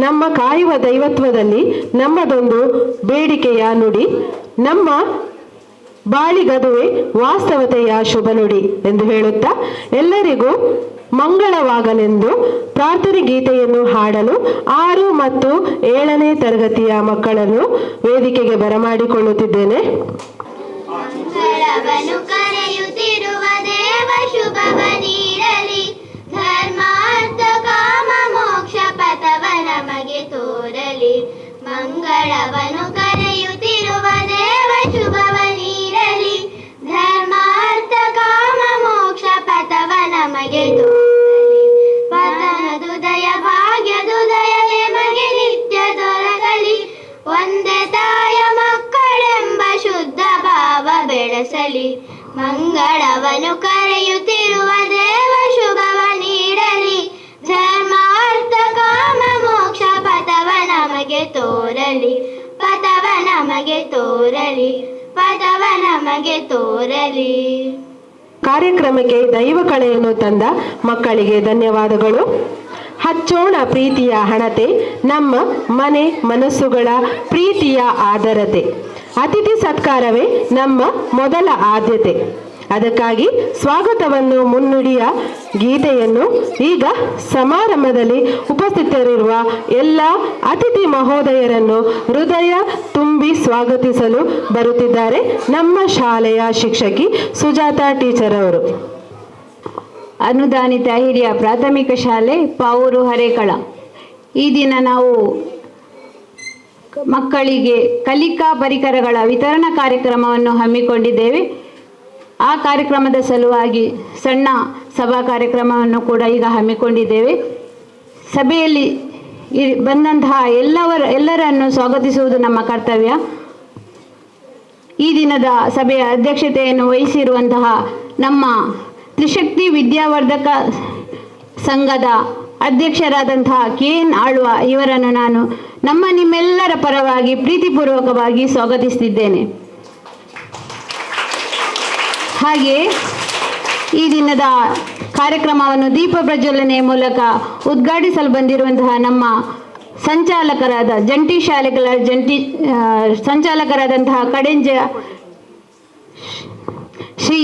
ನಮ್ಮ ಕಾಯುವ ದೈವತ್ವದಲ್ಲಿ ನಮ್ಮದೊಂದು ಬೇಡಿಕೆಯ ನುಡಿ, ನಮ್ಮ ಬಾಳಿಗದುವೆ ವಾಸ್ತವತೆಯ ಶುಭ ನುಡಿ ಎಂದು ಹೇಳುತ್ತಾ ಎಲ್ಲರಿಗೂ ಮಂಗಳವಾಗಲೆಂದು ಪ್ರಾರ್ಥನೆ ಗೀತೆಯನ್ನು ಹಾಡಲು 6 ಮತ್ತು 7ನೇ ತರಗತಿಯ ಮಕ್ಕಳನ್ನು ವೇದಿಕೆಗೆ ಬರಮಾಡಿಕೊಳ್ಳುತ್ತಿದ್ದೇನೆ. ಮಂಗಳವನ್ನು ಕರೆಯುತ್ತಿರುವ ದೇವ ಶುಭವನಿರಲಿ, ಧರ್ಮಾರ್ಥ ಕಾಮ ಮೋಕ್ಷ ಪಥವ ನಮಗೆ ತೋರಲಿ. ಮಂಗಳವನ್ನು ಕರೆಯುತ್ತಿರುವ ದೇವ ಶುಭವನಿರಲಿ, ಧರ್ಮಾರ್ಥ ಕಾಮ ಮೋಕ್ಷ ಪಥವ ನಮಗೆ ತೋರಲಿ. ಪತನದುದಯ ಭಾಗ್ಯದುದಯ ನಮಗೆ ನಿತ್ಯ ದೊರಕಲಿ, ಒಂದೇ ತಾಯ ಮಕ್ಕಳೆಂಬ ಶುದ್ಧ ಭಾವ ಬೆಳೆಸಲಿ. ಮಂಗಳವನ್ನು ಕರೆಯುತ್ತಿರುವ ದೇವ ಶುಭವ ನೀಡಲಿ, ಧರ್ಮಾರ್ಥ ಕಾಮ ಮೋಕ್ಷ ಪಥವ ನಮಗೆ ತೋರಲಿ, ಪಥವ ನಮಗೆ ತೋರಲಿ, ಪಥವ ನಮಗೆ ತೋರಲಿ. ಕಾರ್ಯಕ್ರಮಕ್ಕೆ ದೈವ ಕಳೆಯನ್ನು ತಂದ ಮಕ್ಕಳಿಗೆ ಧನ್ಯವಾದಗಳು. ಹಚ್ಚೋಣ ಪ್ರೀತಿಯ ಹಣತೆ, ನಮ್ಮ ಮನೆ ಮನಸ್ಸುಗಳ ಪ್ರೀತಿಯ ಆದರತೆ. ಅತಿಥಿ ಸತ್ಕಾರವೇ ನಮ್ಮ ಮೊದಲ ಆದ್ಯತೆ. ಅದಕ್ಕಾಗಿ ಸ್ವಾಗತವನ್ನು ಮುನ್ನುಡಿಯ ಗೀತೆಯನ್ನು ಈಗ ಸಮಾರಂಭದಲ್ಲಿ ಉಪಸ್ಥಿತರಿರುವ ಎಲ್ಲ ಅತಿಥಿ ಮಹೋದಯರನ್ನು ಹೃದಯ ತುಂಬಿ ಸ್ವಾಗತಿಸಲು ಬರುತ್ತಿದ್ದಾರೆ ನಮ್ಮ ಶಾಲೆಯ ಶಿಕ್ಷಕಿ ಸುಜಾತಾ ಟೀಚರ್ ಅವರು. ಅನುದಾನಿತ ಹಿರಿಯ ಪ್ರಾಥಮಿಕ ಶಾಲೆ ಪಾವೂರು ಹರೇಕಳ. ಈ ದಿನ ನಾವು ಮಕ್ಕಳಿಗೆ ಕಲಿಕಾ ಪರಿಕರಗಳ ವಿತರಣಾ ಕಾರ್ಯಕ್ರಮವನ್ನು ಹಮ್ಮಿಕೊಂಡಿದ್ದೇವೆ. ಆ ಕಾರ್ಯಕ್ರಮದ ಸಲುವಾಗಿ ಸಣ್ಣ ಸಭಾ ಕಾರ್ಯಕ್ರಮವನ್ನು ಕೂಡ ಈಗ ಹಮ್ಮಿಕೊಂಡಿದ್ದೇವೆ. ಸಭೆಯಲ್ಲಿ ಬಂದಂತಹ ಎಲ್ಲರನ್ನು ಸ್ವಾಗತಿಸುವುದು ನಮ್ಮ ಕರ್ತವ್ಯ. ಈ ದಿನದ ಸಭೆಯ ಅಧ್ಯಕ್ಷತೆಯನ್ನು ವಹಿಸಿರುವಂತಹ ನಮ್ಮ ತ್ರಿಶಕ್ತಿ ವಿದ್ಯಾವರ್ಧಕ ಸಂಘದ ಅಧ್ಯಕ್ಷರಾದಂತಹ KN ಆಳ್ವ ಇವರನ್ನು ನಾನು ನಿಮ್ಮೆಲ್ಲರ ಪರವಾಗಿ ಪ್ರೀತಿಪೂರ್ವಕವಾಗಿ ಸ್ವಾಗತಿಸುತ್ತಿದ್ದೇನೆ. ಹಾಗೆ ಈ ದಿನದ ಕಾರ್ಯಕ್ರಮವನ್ನು ದೀಪ ಪ್ರಜ್ವಲನೆಯ ಮೂಲಕ ಉದ್ಘಾಟಿಸಲು ಬಂದಿರುವಂತಹ ನಮ್ಮ ಜಂಟಿ ಶಾಲೆಗಳ ಸಂಚಾಲಕರಾದಂತಹ ಕಡೆಂಜ ಶ್ರೀ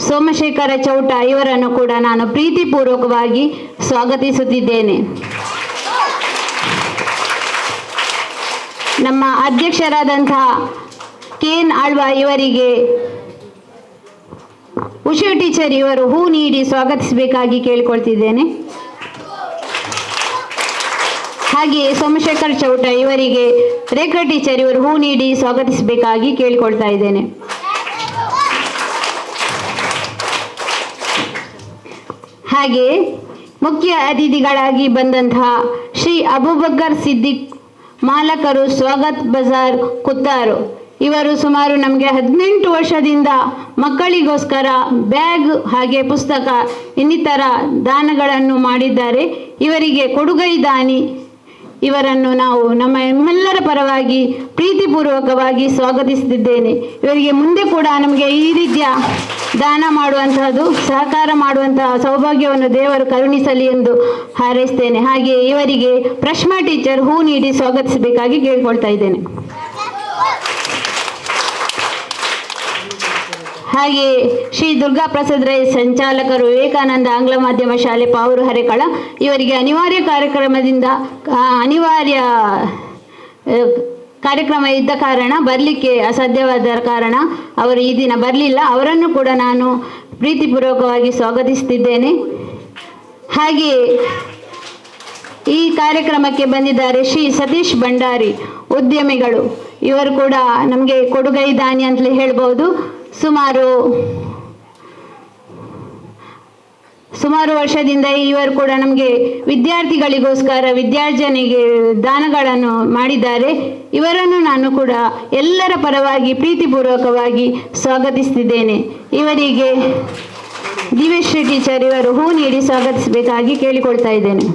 ಸೋಮಶೇಖರ ಚೌಟ ಇವರನ್ನು ಕೂಡ ನಾನು ಪ್ರೀತಿಪೂರ್ವಕವಾಗಿ ಸ್ವಾಗತಿಸುತ್ತಿದ್ದೇನೆ. ನಮ್ಮ ಅಧ್ಯಕ್ಷರಾದಂತಹ KN ಆಳ್ವ ಇವರಿಗೆ ಉಷಾ ಟೀಚರ್ ಇವರು ಹೂ ನೀಡಿ ಸ್ವಾಗತಿಸಬೇಕಾಗಿ ಕೇಳಿಕೊಳ್ತಿದ್ದೇನೆ. ಹಾಗೆಯೇ ಸೋಮಶೇಖರ್ ಚೌಟ ಇವರಿಗೆ ರೇಖಾ ಟೀಚರ್ ಇವರು ಹೂ ನೀಡಿ ಸ್ವಾಗತಿಸಬೇಕಾಗಿ ಕೇಳಿಕೊಳ್ತಾ ಇದ್ದೇನೆ. ಹಾಗೆ ಮುಖ್ಯ ಅತಿಥಿಗಳಾಗಿ ಬಂದಂತಹ ಶ್ರೀ ಅಬೂಬಕರ್ ಸಿದ್ದಿಕ್ ಮಾಲಕರು ಸ್ವಾಗತ್ ಬಜಾರ್ ಕುತ್ತಾರು ಇವರು ಸುಮಾರು ನಮಗೆ 18 ವರ್ಷದಿಂದ ಮಕ್ಕಳಿಗೋಸ್ಕರ ಬ್ಯಾಗ್ ಹಾಗೆ ಪುಸ್ತಕ ಇನ್ನಿತರ ದಾನಗಳನ್ನು ಮಾಡಿದ್ದಾರೆ. ಇವರಿಗೆ ಕೊಡುಗೈ ದಾನಿ ಇವರನ್ನು ನಾವು ನಮ್ಮೆಲ್ಲರ ಪರವಾಗಿ ಪ್ರೀತಿಪೂರ್ವಕವಾಗಿ ಸ್ವಾಗತಿಸುತ್ತಿದ್ದೇನೆ. ಇವರಿಗೆ ಮುಂದೆ ಕೂಡ ನಮಗೆ ಈ ರೀತಿಯ ದಾನ ಮಾಡುವಂತಹದ್ದು ಸಹಕಾರ ಮಾಡುವಂತಹ ಸೌಭಾಗ್ಯವನ್ನು ದೇವರು ಕರುಣಿಸಲಿ ಎಂದು ಹಾರೈಸ್ತೇನೆ. ಹಾಗೆ ಇವರಿಗೆ ಪ್ರಶ್ಮಾ ಟೀಚರ್ ಹೂ ನೀಡಿ ಸ್ವಾಗತಿಸಬೇಕಾಗಿ ಕೇಳಿಕೊಳ್ತಾ ಇದ್ದೇನೆ. ಹಾಗೆ ಶ್ರೀ ದುರ್ಗಾ ಪ್ರಸಾದ್ ರೈ ಸಂಚಾಲಕರು ವಿವೇಕಾನಂದ ಆಂಗ್ಲ ಮಾಧ್ಯಮ ಶಾಲೆ ಪಾವೂರು ಹರೇಕಳ ಇವರಿಗೆ ಅನಿವಾರ್ಯ ಕಾರ್ಯಕ್ರಮ ಇದ್ದ ಕಾರಣ ಬರಲಿಕ್ಕೆ ಅಸಾಧ್ಯವಾದ ಕಾರಣ ಅವರು ಈ ದಿನ ಬರಲಿಲ್ಲ. ಅವರನ್ನು ಕೂಡ ನಾನು ಪ್ರೀತಿಪೂರ್ವಕವಾಗಿ ಸ್ವಾಗತಿಸುತ್ತಿದ್ದೇನೆ. ಹಾಗೆ ಈ ಕಾರ್ಯಕ್ರಮಕ್ಕೆ ಬಂದಿದ್ದಾರೆ ಶ್ರೀ ಸತೀಶ್ ಭಂಡಾರಿ ಉದ್ಯಮಿಗಳು. ಇವರು ಕೂಡ ನಮಗೆ ಕೊಡುಗೈ ದಾನಿ ಅಂತಲೇ ಹೇಳ್ಬೋದು. ಸುಮಾರು ವರ್ಷದಿಂದ ಇವರು ಕೂಡ ನಮಗೆ ವಿದ್ಯಾರ್ಥಿಗಳಿಗೋಸ್ಕರ ವಿದ್ಯಾರ್ಜನೆಗೆ ದಾನಗಳನ್ನು ಮಾಡಿದ್ದಾರೆ. ಇವರನ್ನು ನಾನು ಕೂಡ ಎಲ್ಲರ ಪರವಾಗಿ ಪ್ರೀತಿಪೂರ್ವಕವಾಗಿ ಸ್ವಾಗತಿಸುತ್ತಿದ್ದೇನೆ. ಇವರಿಗೆ ದಿವ್ಯಶ್ರೀ ಟೀಚರ್ ಇವರು ಹೂ ನೀಡಿ ಸ್ವಾಗತಿಸಬೇಕಾಗಿ ಕೇಳಿಕೊಳ್ತಾ ಇದ್ದೇನೆ.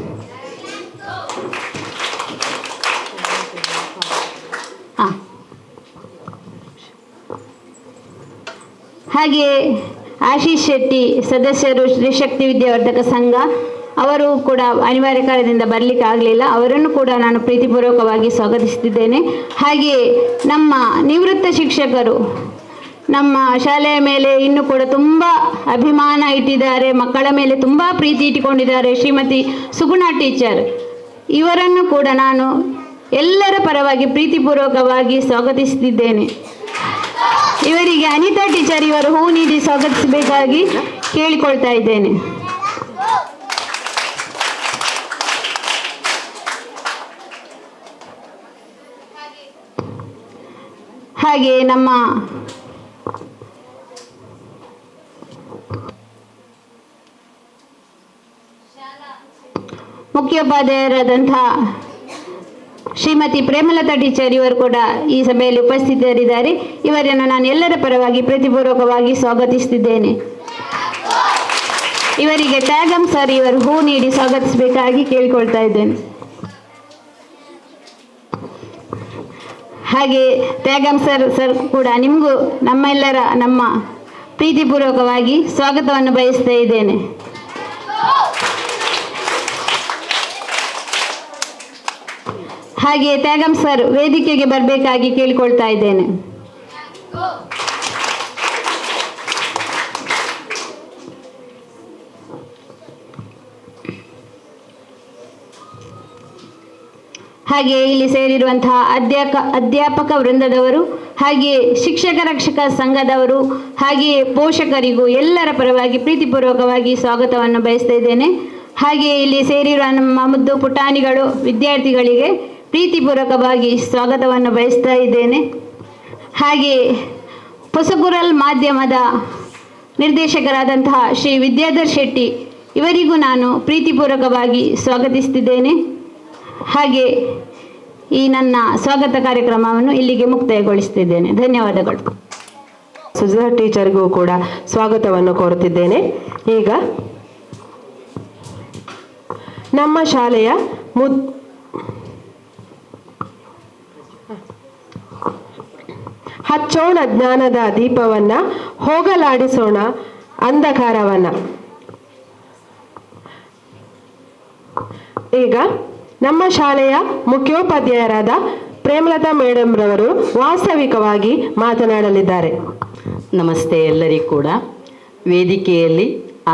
ಹಾಗೆ ಆಶೀಶ್ ಶೆಟ್ಟಿ ಸದಸ್ಯರು ಶ್ರೀಶಕ್ತಿ ವಿದ್ಯಾವರ್ಧಕ ಸಂಘ, ಅವರು ಕೂಡ ಅನಿವಾರ್ಯ ಕಾರಣದಿಂದ ಬರಲಿಕ್ಕೆ ಆಗಲಿಲ್ಲ. ಅವರನ್ನು ಕೂಡ ನಾನು ಪ್ರೀತಿಪೂರ್ವಕವಾಗಿ ಸ್ವಾಗತಿಸುತ್ತಿದ್ದೇನೆ. ಹಾಗೆಯೇ ನಮ್ಮ ನಿವೃತ್ತ ಶಿಕ್ಷಕರು ನಮ್ಮ ಶಾಲೆಯ ಮೇಲೆ ಇನ್ನೂ ಕೂಡ ತುಂಬ ಅಭಿಮಾನ ಇಟ್ಟಿದ್ದಾರೆ, ಮಕ್ಕಳ ಮೇಲೆ ತುಂಬ ಪ್ರೀತಿ ಇಟ್ಟುಕೊಂಡಿದ್ದಾರೆ, ಶ್ರೀಮತಿ ಸುಗುಣ ಟೀಚರ್. ಇವರನ್ನು ಕೂಡ ನಾನು ಎಲ್ಲರ ಪರವಾಗಿ ಪ್ರೀತಿಪೂರ್ವಕವಾಗಿ ಸ್ವಾಗತಿಸುತ್ತಿದ್ದೇನೆ. ಇವರಿಗೆ ಅನಿತಾ ಟೀಚರ್ ಇವರು ಹೂ ನೀಡಿ ಸ್ವಾಗತಿಸಬೇಕಾಗಿ ಕೇಳಿಕೊಳ್ತಾ ಇದ್ದೇನೆ. ಹಾಗೆ ನಮ್ಮ ಮುಖ್ಯೋಪಾಧ್ಯಾಯರಾದಂತಹ ಶ್ರೀಮತಿ ಪ್ರೇಮಲತಾ ಟೀಚರ್ ಇವರು ಕೂಡ ಈ ಸಭೆಯಲ್ಲಿ ಉಪಸ್ಥಿತರಿದ್ದಾರೆ. ಇವರನ್ನು ನಾನು ಎಲ್ಲರ ಪರವಾಗಿ ಪ್ರೀತಿಪೂರ್ವಕವಾಗಿ ಸ್ವಾಗತಿಸುತ್ತಿದ್ದೇನೆ. ಇವರಿಗೆ ತ್ಯಾಗಂ ಸರ್ ಇವರು ಹೂ ನೀಡಿ ಸ್ವಾಗತಿಸಬೇಕಾಗಿ ಕೇಳಿಕೊಳ್ತಾ ಇದ್ದೇನೆ. ಹಾಗೆ ತ್ಯಾಗಂ ಸರ್ ಕೂಡ ನಿಮಗೂ ನಮ್ಮ ಪ್ರೀತಿಪೂರ್ವಕವಾಗಿ ಸ್ವಾಗತವನ್ನು ಬಯಸ್ತಾ ಇದ್ದೇನೆ. ಹಾಗೆ ತ್ಯಾಗಂ ಸರ್ ವೇದಿಕೆಗೆ ಬರಬೇಕಾಗಿ ಕೇಳಿಕೊಳ್ತಾ ಇದ್ದೇನೆ. ಹಾಗೆ ಇಲ್ಲಿ ಸೇರಿರುವಂತಹ ಅಧ್ಯಾಪಕ ವೃಂದದವರು, ಹಾಗೆಯೇ ಶಿಕ್ಷಕ ರಕ್ಷಕ ಸಂಘದವರು, ಹಾಗೆಯೇ ಪೋಷಕರಿಗೂ ಎಲ್ಲರ ಪರವಾಗಿ ಪ್ರೀತಿಪೂರ್ವಕವಾಗಿ ಸ್ವಾಗತವನ್ನು ಬಯಸ್ತಾ ಇದ್ದೇನೆ. ಹಾಗೆಯೇ ಇಲ್ಲಿ ಸೇರಿರುವ ನಮ್ಮ ಮುದ್ದು ಪುಟಾಣಿಗಳು ವಿದ್ಯಾರ್ಥಿಗಳಿಗೆ ಪ್ರೀತಿಪೂರ್ವಕವಾಗಿ ಸ್ವಾಗತವನ್ನು ಬಯಸ್ತಾ ಇದ್ದೇನೆ. ಹಾಗೆಯೇ ಹೊಸಗುರಲ್ ಮಾಧ್ಯಮದ ನಿರ್ದೇಶಕರಾದಂತಹ ಶ್ರೀ ವಿದ್ಯಾಧರ್ ಶೆಟ್ಟಿ ಇವರಿಗೂ ನಾನು ಪ್ರೀತಿಪೂರ್ವಕವಾಗಿ ಸ್ವಾಗತಿಸುತ್ತಿದ್ದೇನೆ. ಹಾಗೆ ಈ ನನ್ನ ಸ್ವಾಗತ ಕಾರ್ಯಕ್ರಮವನ್ನು ಇಲ್ಲಿಗೆ ಮುಕ್ತಾಯಗೊಳಿಸುತ್ತಿದ್ದೇನೆ. ಧನ್ಯವಾದಗಳು. ಸುಜಾ ಟೀಚರ್ಗೂ ಕೂಡ ಸ್ವಾಗತವನ್ನು ಕೋರುತ್ತಿದ್ದೇನೆ. ಈಗ ನಮ್ಮ ಶಾಲೆಯ ಹಚ್ಚೋಣ ಜ್ಞಾನದ ದೀಪವನ್ನ, ಹೋಗಲಾಡಿಸೋಣ ಅಂಧಕಾರವನ್ನ. ಈಗ ನಮ್ಮ ಶಾಲೆಯ ಮುಖ್ಯೋಪಾಧ್ಯಾಯರಾದ ಪ್ರೇಮಲತಾ ಮೇಡಮ್ ರವರು ವಾಸ್ತವಿಕವಾಗಿ ಮಾತನಾಡಲಿದ್ದಾರೆ. ನಮಸ್ತೆ ಎಲ್ಲರಿಗೂ ಕೂಡ. ವೇದಿಕೆಯಲ್ಲಿ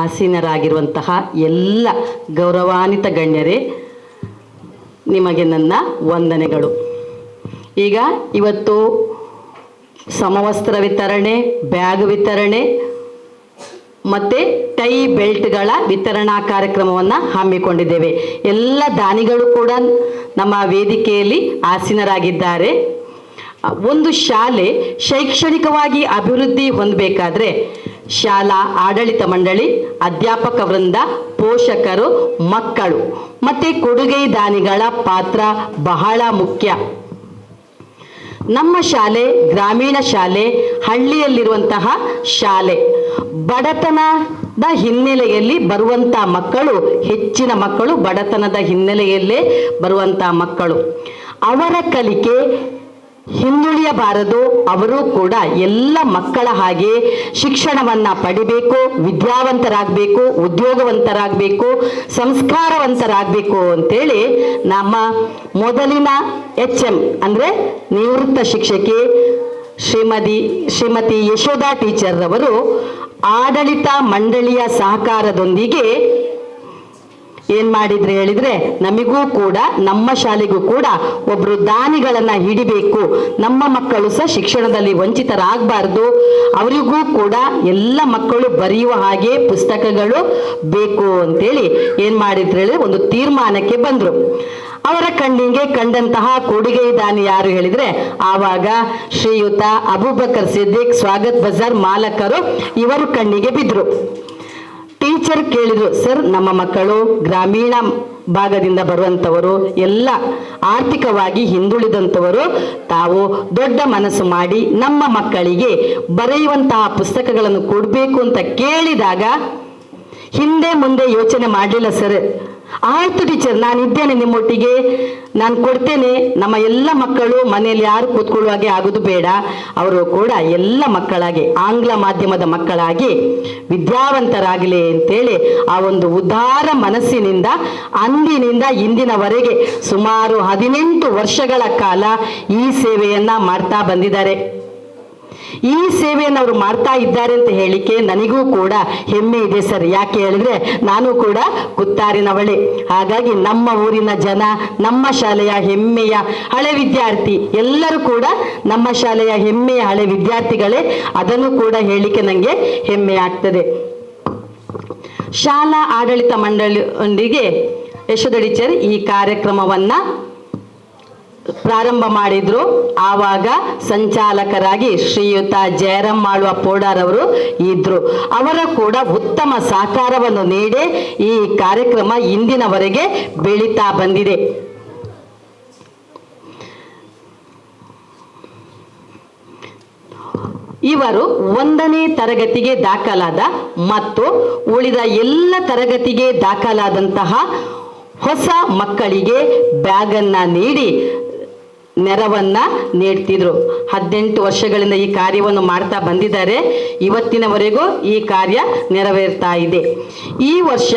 ಆಸೀನರಾಗಿರುವಂತಹ ಎಲ್ಲ ಗೌರವಾನ್ವಿತ ಗಣ್ಯರೇ, ನಿಮಗೆ ನನ್ನ ವಂದನೆಗಳು. ಈಗ ಇವತ್ತು ಸಮವಸ್ತ್ರ ವಿತರಣೆ, ಬ್ಯಾಗ್ ವಿತರಣೆ ಮತ್ತು ಟೈ ಬೆಲ್ಟ್ಗಳ ವಿತರಣಾ ಕಾರ್ಯಕ್ರಮವನ್ನು ಹಮ್ಮಿಕೊಂಡಿದ್ದೇವೆ. ಎಲ್ಲ ದಾನಿಗಳು ಕೂಡ ನಮ್ಮ ವೇದಿಕೆಯಲ್ಲಿ ಆಸೀನರಾಗಿದ್ದಾರೆ. ಒಂದು ಶಾಲೆ ಶೈಕ್ಷಣಿಕವಾಗಿ ಅಭಿವೃದ್ಧಿ ಹೊಂದಬೇಕಾದ್ರೆ ಶಾಲಾ ಆಡಳಿತ ಮಂಡಳಿ, ಅಧ್ಯಾಪಕ ವೃಂದ, ಪೋಷಕರು, ಮಕ್ಕಳು ಮತ್ತು ಕೊಡುಗೈ ದಾನಿಗಳ ಪಾತ್ರ ಬಹಳ ಮುಖ್ಯ. ನಮ್ಮ ಶಾಲೆ ಗ್ರಾಮೀಣ ಶಾಲೆ, ಹಳ್ಳಿಯಲ್ಲಿರುವಂತಹ ಶಾಲೆ. ಬಡತನದ ಹಿನ್ನೆಲೆಯಲ್ಲಿ ಬರುವಂಥ ಮಕ್ಕಳು, ಹೆಚ್ಚಿನ ಮಕ್ಕಳು ಬಡತನದ ಹಿನ್ನೆಲೆಯಲ್ಲೇ ಬರುವಂಥ ಮಕ್ಕಳು. ಅವರ ಕಲಿಕೆ ಹಿಂದುಳಿಯಬಾರದು. ಅವರು ಕೂಡ ಎಲ್ಲ ಮಕ್ಕಳ ಹಾಗೆ ಶಿಕ್ಷಣವನ್ನು ಪಡಿಬೇಕು, ವಿದ್ಯಾವಂತರಾಗಬೇಕು, ಉದ್ಯೋಗವಂತರಾಗಬೇಕು, ಸಂಸ್ಕಾರವಂತರಾಗಬೇಕು ಅಂತೇಳಿ ನಮ್ಮ ಮೊದಲಿನ HM ಅಂದರೆ ನಿವೃತ್ತ ಶಿಕ್ಷಕಿ ಶ್ರೀಮತಿ ಯಶೋಧಾ ಟೀಚರ್ ರವರು ಆಡಳಿತ ಮಂಡಳಿಯ ಸಹಕಾರದೊಂದಿಗೆ ಏನ್ ಮಾಡಿದ್ರೆ ಹೇಳಿದ್ರೆ, ನಮಗೂ ಕೂಡ ನಮ್ಮ ಶಾಲೆಗೂ ಕೂಡ ಒಬ್ರು ದಾನಿಗಳನ್ನ ಹಿಡಿಬೇಕು, ನಮ್ಮ ಮಕ್ಕಳು ಸಹ ಶಿಕ್ಷಣದಲ್ಲಿ ವಂಚಿತರಾಗಬಾರ್ದು, ಅವರಿಗೂ ಕೂಡ ಎಲ್ಲ ಮಕ್ಕಳು ಬರೆಯುವ ಹಾಗೆ ಪುಸ್ತಕಗಳು ಬೇಕು ಅಂತೇಳಿ ಏನ್ ಮಾಡಿದ್ರೆ ಹೇಳಿದ್ರೆ ಒಂದು ತೀರ್ಮಾನಕ್ಕೆ ಬಂದ್ರು. ಅವರ ಕಣ್ಣಿಗೆ ಕಂಡಂತಹ ಕೊಡುಗೆ ದಾನಿ ಯಾರು ಹೇಳಿದ್ರೆ, ಆವಾಗ ಶ್ರೀಯುತ ಅಬೂಬಕರ್ ಸಿದ್ದಿಕ್, ಸ್ವಾಗತ್ ಬಜಾರ್ ಮಾಲಕರು, ಇವರು ಕಣ್ಣಿಗೆ ಬಿದ್ರು. ಟೀಚರ್ ಕೇಳಿದ್ರು, ಸರ್ ನಮ್ಮ ಮಕ್ಕಳು ಗ್ರಾಮೀಣ ಭಾಗದಿಂದ ಬರುವಂಥವರು, ಎಲ್ಲ ಆರ್ಥಿಕವಾಗಿ ಹಿಂದುಳಿದಂಥವರು, ತಾವು ದೊಡ್ಡ ಮನಸ್ಸು ಮಾಡಿ ನಮ್ಮ ಮಕ್ಕಳಿಗೆ ಬರೆಯುವಂತಹ ಪುಸ್ತಕಗಳನ್ನು ಕೊಡಬೇಕು ಅಂತ ಕೇಳಿದಾಗ ಹಿಂದೆ ಮುಂದೆ ಯೋಚನೆ ಮಾಡಲಿಲ್ಲ ಸರ್. ಆಯ್ತು ಟೀಚರ್, ನಾನು ಇದ್ದೇನೆ ನಿಮ್ಮೊಟ್ಟಿಗೆ, ನಾನು ಕೊಡ್ತೇನೆ. ನಮ್ಮ ಎಲ್ಲ ಮಕ್ಕಳು ಮನೆಯಲ್ಲಿ ಯಾರು ಕೂತ್ಕೊಳ್ಳುವ ಹಾಗೆ ಆಗೋದು ಬೇಡ, ಅವರು ಕೂಡ ಎಲ್ಲ ಮಕ್ಕಳಾಗಿ ಆಂಗ್ಲ ಮಾಧ್ಯಮದ ಮಕ್ಕಳಾಗಿ ವಿದ್ಯಾವಂತರಾಗಲಿ ಅಂತೇಳಿ ಆ ಒಂದು ಉದಾರ ಮನಸ್ಸಿನಿಂದ ಅಂದಿನಿಂದ ಇಂದಿನವರೆಗೆ ಸುಮಾರು 18 ವರ್ಷಗಳ ಕಾಲ ಈ ಸೇವೆಯನ್ನ ಮಾಡ್ತಾ ಬಂದಿದ್ದಾರೆ. ಈ ಸೇವೆಯನ್ನು ಅವರು ಮಾಡ್ತಾ ಇದ್ದಾರೆ ಅಂತ ಹೇಳಿಕೆ ನನಗೂ ಕೂಡ ಹೆಮ್ಮೆ ಇದೆ ಸರ್. ಯಾಕೆ ಹೇಳಿದ್ರೆ ನಾನು ಕೂಡ ಕುತ್ತಾರಿನವಳೆ. ಹಾಗಾಗಿ ನಮ್ಮ ಊರಿನ ಜನ, ನಮ್ಮ ಶಾಲೆಯ ಹೆಮ್ಮೆಯ ಹಳೆ ವಿದ್ಯಾರ್ಥಿ ಎಲ್ಲರೂ ಕೂಡ ನಮ್ಮ ಶಾಲೆಯ ಹೆಮ್ಮೆಯ ಹಳೆ ವಿದ್ಯಾರ್ಥಿಗಳೇ. ಅದನ್ನು ಕೂಡ ಹೇಳಿಕೆ ನನಗೆ ಹೆಮ್ಮೆ ಆಗ್ತದೆ. ಶಾಲಾ ಆಡಳಿತ ಮಂಡಳಿಯೊಂದಿಗೆ ಯಶೋಧ ಟೀಚರ್ ಈ ಕಾರ್ಯಕ್ರಮವನ್ನ ಪ್ರಾರಂಭ ಮಾಡಿದ್ರು. ಆವಾಗ ಸಂಚಾಲಕರಾಗಿ ಶ್ರೀಯುತ ಜಯರಾಮ್ ಮಾಳುವ ಪೋಡಾರ್ ಅವರು ಇದ್ರು. ಅವರ ಕೂಡ ಉತ್ತಮ ಸಹಕಾರವನ್ನು ನೀಡಿ ಈ ಕಾರ್ಯಕ್ರಮ ಇಂದಿನವರೆಗೆ ಬೆಳೀತಾ ಬಂದಿದೆ. ಇವರು 1ನೇ ತರಗತಿಗೆ ದಾಖಲಾದ ಮತ್ತು ಉಳಿದ ಎಲ್ಲ ತರಗತಿಗೆ ದಾಖಲಾದಂತಹ ಹೊಸ ಮಕ್ಕಳಿಗೆ ಬ್ಯಾಗನ್ನ ನೀಡಿ ನೆರವನ್ನ ನೀಡ್ತಿದ್ರು. 18 ವರ್ಷಗಳಿಂದ ಈ ಕಾರ್ಯವನ್ನು ಮಾಡ್ತಾ ಬಂದಿದ್ದಾರೆ. ಇವತ್ತಿನವರೆಗೂ ಈ ಕಾರ್ಯ ನೆರವೇರ್ತಾ ಇದೆ. ಈ ವರ್ಷ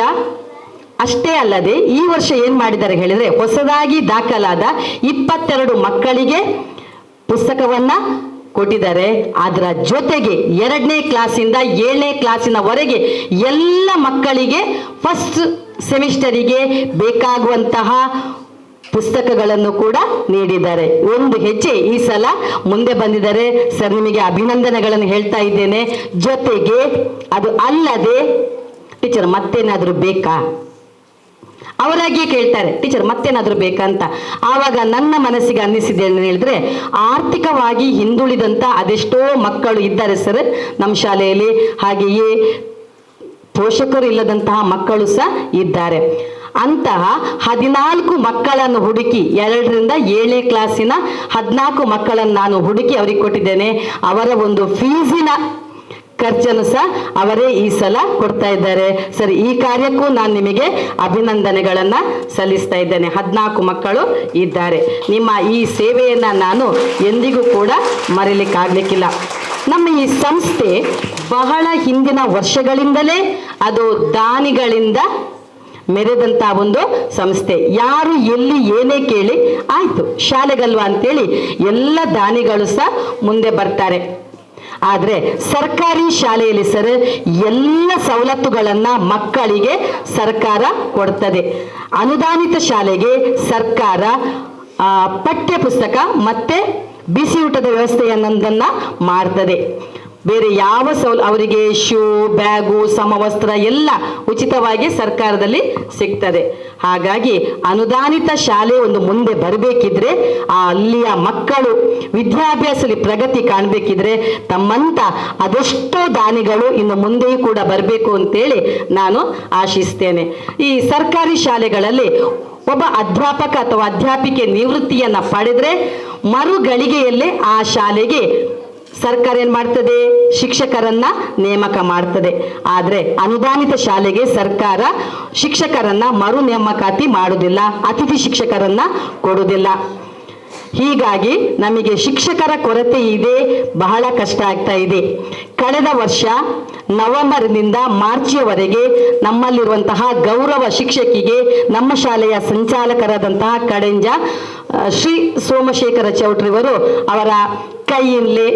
ಅಷ್ಟೇ ಅಲ್ಲದೆ ಈ ವರ್ಷ ಏನ್ ಮಾಡಿದ್ದಾರೆ ಹೇಳಿದ್ರೆ, ಹೊಸದಾಗಿ ದಾಖಲಾದ 22 ಮಕ್ಕಳಿಗೆ ಪುಸ್ತಕವನ್ನ ಕೊಟ್ಟಿದ್ದಾರೆ. ಅದರ ಜೊತೆಗೆ 2ನೇ ಕ್ಲಾಸಿಂದ 7ನೇ ಕ್ಲಾಸಿನವರೆಗೆ ಎಲ್ಲ ಮಕ್ಕಳಿಗೆ ಫಸ್ಟ್ ಸೆಮಿಸ್ಟರಿಗೆ ಬೇಕಾಗುವಂತಹ ಪುಸ್ತಕಗಳನ್ನು ಕೂಡ ನೀಡಿದ್ದಾರೆ. ಒಂದು ಹೆಜ್ಜೆ ಈ ಸಲ ಮುಂದೆ ಬಂದಿದ್ದಾರೆ ಸರ್, ನಿಮಗೆ ಅಭಿನಂದನೆಗಳನ್ನು ಹೇಳ್ತಾ ಇದ್ದೇನೆ. ಜೊತೆಗೆ ಅದು ಅಲ್ಲದೆ ಟೀಚರ್ ಮತ್ತೇನಾದ್ರೂ ಬೇಕಾ, ಅವರಾಗಿಯೇ ಕೇಳ್ತಾರೆ ಟೀಚರ್ ಮತ್ತೇನಾದ್ರೂ ಬೇಕಂತ. ಆವಾಗ ನನ್ನ ಮನಸ್ಸಿಗೆ ಅನ್ನಿಸಿದೆ ಅಂತ ಹೇಳಿದ್ರೆ, ಆರ್ಥಿಕವಾಗಿ ಹಿಂದುಳಿದಂತ ಅದೆಷ್ಟೋ ಮಕ್ಕಳು ಇದ್ದಾರೆ ಸರ್ ನಮ್ಮ ಶಾಲೆಯಲ್ಲಿ. ಹಾಗೆಯೇ ಪೋಷಕರು ಇಲ್ಲದಂತಹ ಮಕ್ಕಳು ಸಹ ಇದ್ದಾರೆ. ಅಂತಹ 14 ಮಕ್ಕಳನ್ನು ಹುಡುಕಿ 2ರಿಂದ 7ನೇ ಕ್ಲಾಸಿನ 14 ಮಕ್ಕಳನ್ನು ನಾನು ಹುಡುಕಿ ಅವರಿಗೆ ಕೊಟ್ಟಿದ್ದೇನೆ. ಅವರ ಒಂದು ಫೀಸಿನ ಖರ್ಚನ್ನು ಸಹ ಅವರೇ ಈ ಸಲ ಕೊಡ್ತಾ ಇದ್ದಾರೆ ಸರ್. ಈ ಕಾರ್ಯಕ್ಕೂ ನಾನು ನಿಮಗೆ ಅಭಿನಂದನೆಗಳನ್ನ ಸಲ್ಲಿಸ್ತಾ ಇದ್ದೇನೆ. 14 ಮಕ್ಕಳು ಇದ್ದಾರೆ. ನಿಮ್ಮ ಈ ಸೇವೆಯನ್ನ ನಾನು ಎಂದಿಗೂ ಕೂಡ ಮರೀಲಿಕ್ಕಾಗ್ಲಿಕ್ಕಿಲ್ಲ. ನಮ್ಮ ಈ ಸಂಸ್ಥೆ ಬಹಳ ಹಿಂದಿನ ವರ್ಷಗಳಿಂದಲೇ ಅದು ದಾನಿಗಳಿಂದ ಮೆರೆದಂತ ಒಂದು ಸಂಸ್ಥೆ. ಯಾರು ಎಲ್ಲಿ ಏನೇ ಕೇಳಿ ಆಯ್ತು ಶಾಲೆಗಲ್ವಾ ಅಂತೇಳಿ ಎಲ್ಲ ದಾನಿಗಳು ಸಹ ಮುಂದೆ ಬರ್ತಾರೆ. ಆದ್ರೆ ಸರ್ಕಾರಿ ಶಾಲೆಯಲ್ಲಿ ಸರ್ ಎಲ್ಲ ಸವಲತ್ತುಗಳನ್ನ ಮಕ್ಕಳಿಗೆ ಸರ್ಕಾರ ಕೊಡ್ತದೆ. ಅನುದಾನಿತ ಶಾಲೆಗೆ ಸರ್ಕಾರ ಪಠ್ಯ ಪುಸ್ತಕ ಮತ್ತೆ ಬಿಸಿ ಊಟದ ವ್ಯವಸ್ಥೆಯನ್ನೊಂದನ್ನ ಮಾಡ್ತದೆ. ಬೇರೆ ಯಾವ ಅವರಿಗೆ ಶೂ, ಬ್ಯಾಗು, ಸಮವಸ್ತ್ರ ಎಲ್ಲ ಉಚಿತವಾಗಿ ಸರ್ಕಾರದಲ್ಲಿ ಸಿಗ್ತದೆ. ಹಾಗಾಗಿ ಅನುದಾನಿತ ಶಾಲೆ ಒಂದು ಮುಂದೆ ಬರಬೇಕಿದ್ರೆ, ಅಲ್ಲಿಯ ಮಕ್ಕಳು ವಿದ್ಯಾಭ್ಯಾಸದಲ್ಲಿ ಪ್ರಗತಿ ಕಾಣಬೇಕಿದ್ರೆ ತಮ್ಮಂತ ಅದೆಷ್ಟೋ ದಾನಿಗಳು ಇನ್ನು ಮುಂದೆಯೂ ಕೂಡ ಬರಬೇಕು ಅಂತೇಳಿ ನಾನು ಆಶಿಸ್ತೇನೆ. ಈ ಸರ್ಕಾರಿ ಶಾಲೆಗಳಲ್ಲಿ ಒಬ್ಬ ಅಧ್ಯಾಪಕ ಅಥವಾ ಅಧ್ಯಾಪಿಕೆ ನಿವೃತ್ತಿಯನ್ನ ಪಡೆದ್ರೆ ಮರುಗಳಿಗೆಯಲ್ಲೇ ಆ ಶಾಲೆಗೆ ಸರ್ಕಾರ ಏನ್ ಮಾಡ್ತದೆ, ಶಿಕ್ಷಕರನ್ನ ನೇಮಕ ಮಾಡ್ತದೆ. ಆದ್ರೆ ಅನುದಾನಿತ ಶಾಲೆಗೆ ಸರ್ಕಾರ ಶಿಕ್ಷಕರನ್ನ ಮರು ನೇಮಕಾತಿ ಮಾಡುವುದಿಲ್ಲ, ಅತಿಥಿ ಶಿಕ್ಷಕರನ್ನ ಕೊಡುವುದಿಲ್ಲ. ಹೀಗಾಗಿ ನಮಗೆ ಶಿಕ್ಷಕರ ಕೊರತೆ ಇದೆ, ಬಹಳ ಕಷ್ಟ ಆಗ್ತಾ ಇದೆ. ಕಳೆದ ವರ್ಷ ನವೆಂಬರ್ನಿಂದ ಮಾರ್ಚ್ವರೆಗೆ ನಮ್ಮಲ್ಲಿರುವಂತಹ ಗೌರವ ಶಿಕ್ಷಕಿಗೆ ನಮ್ಮ ಶಾಲೆಯ ಸಂಚಾಲಕರಾದಂತಹ ಕಡೆಂಜ ಶ್ರೀ ಸೋಮಶೇಖರ ಚೌಟ್ರಿಯವರು ಅವರ ಕೈಯಲ್ಲಿ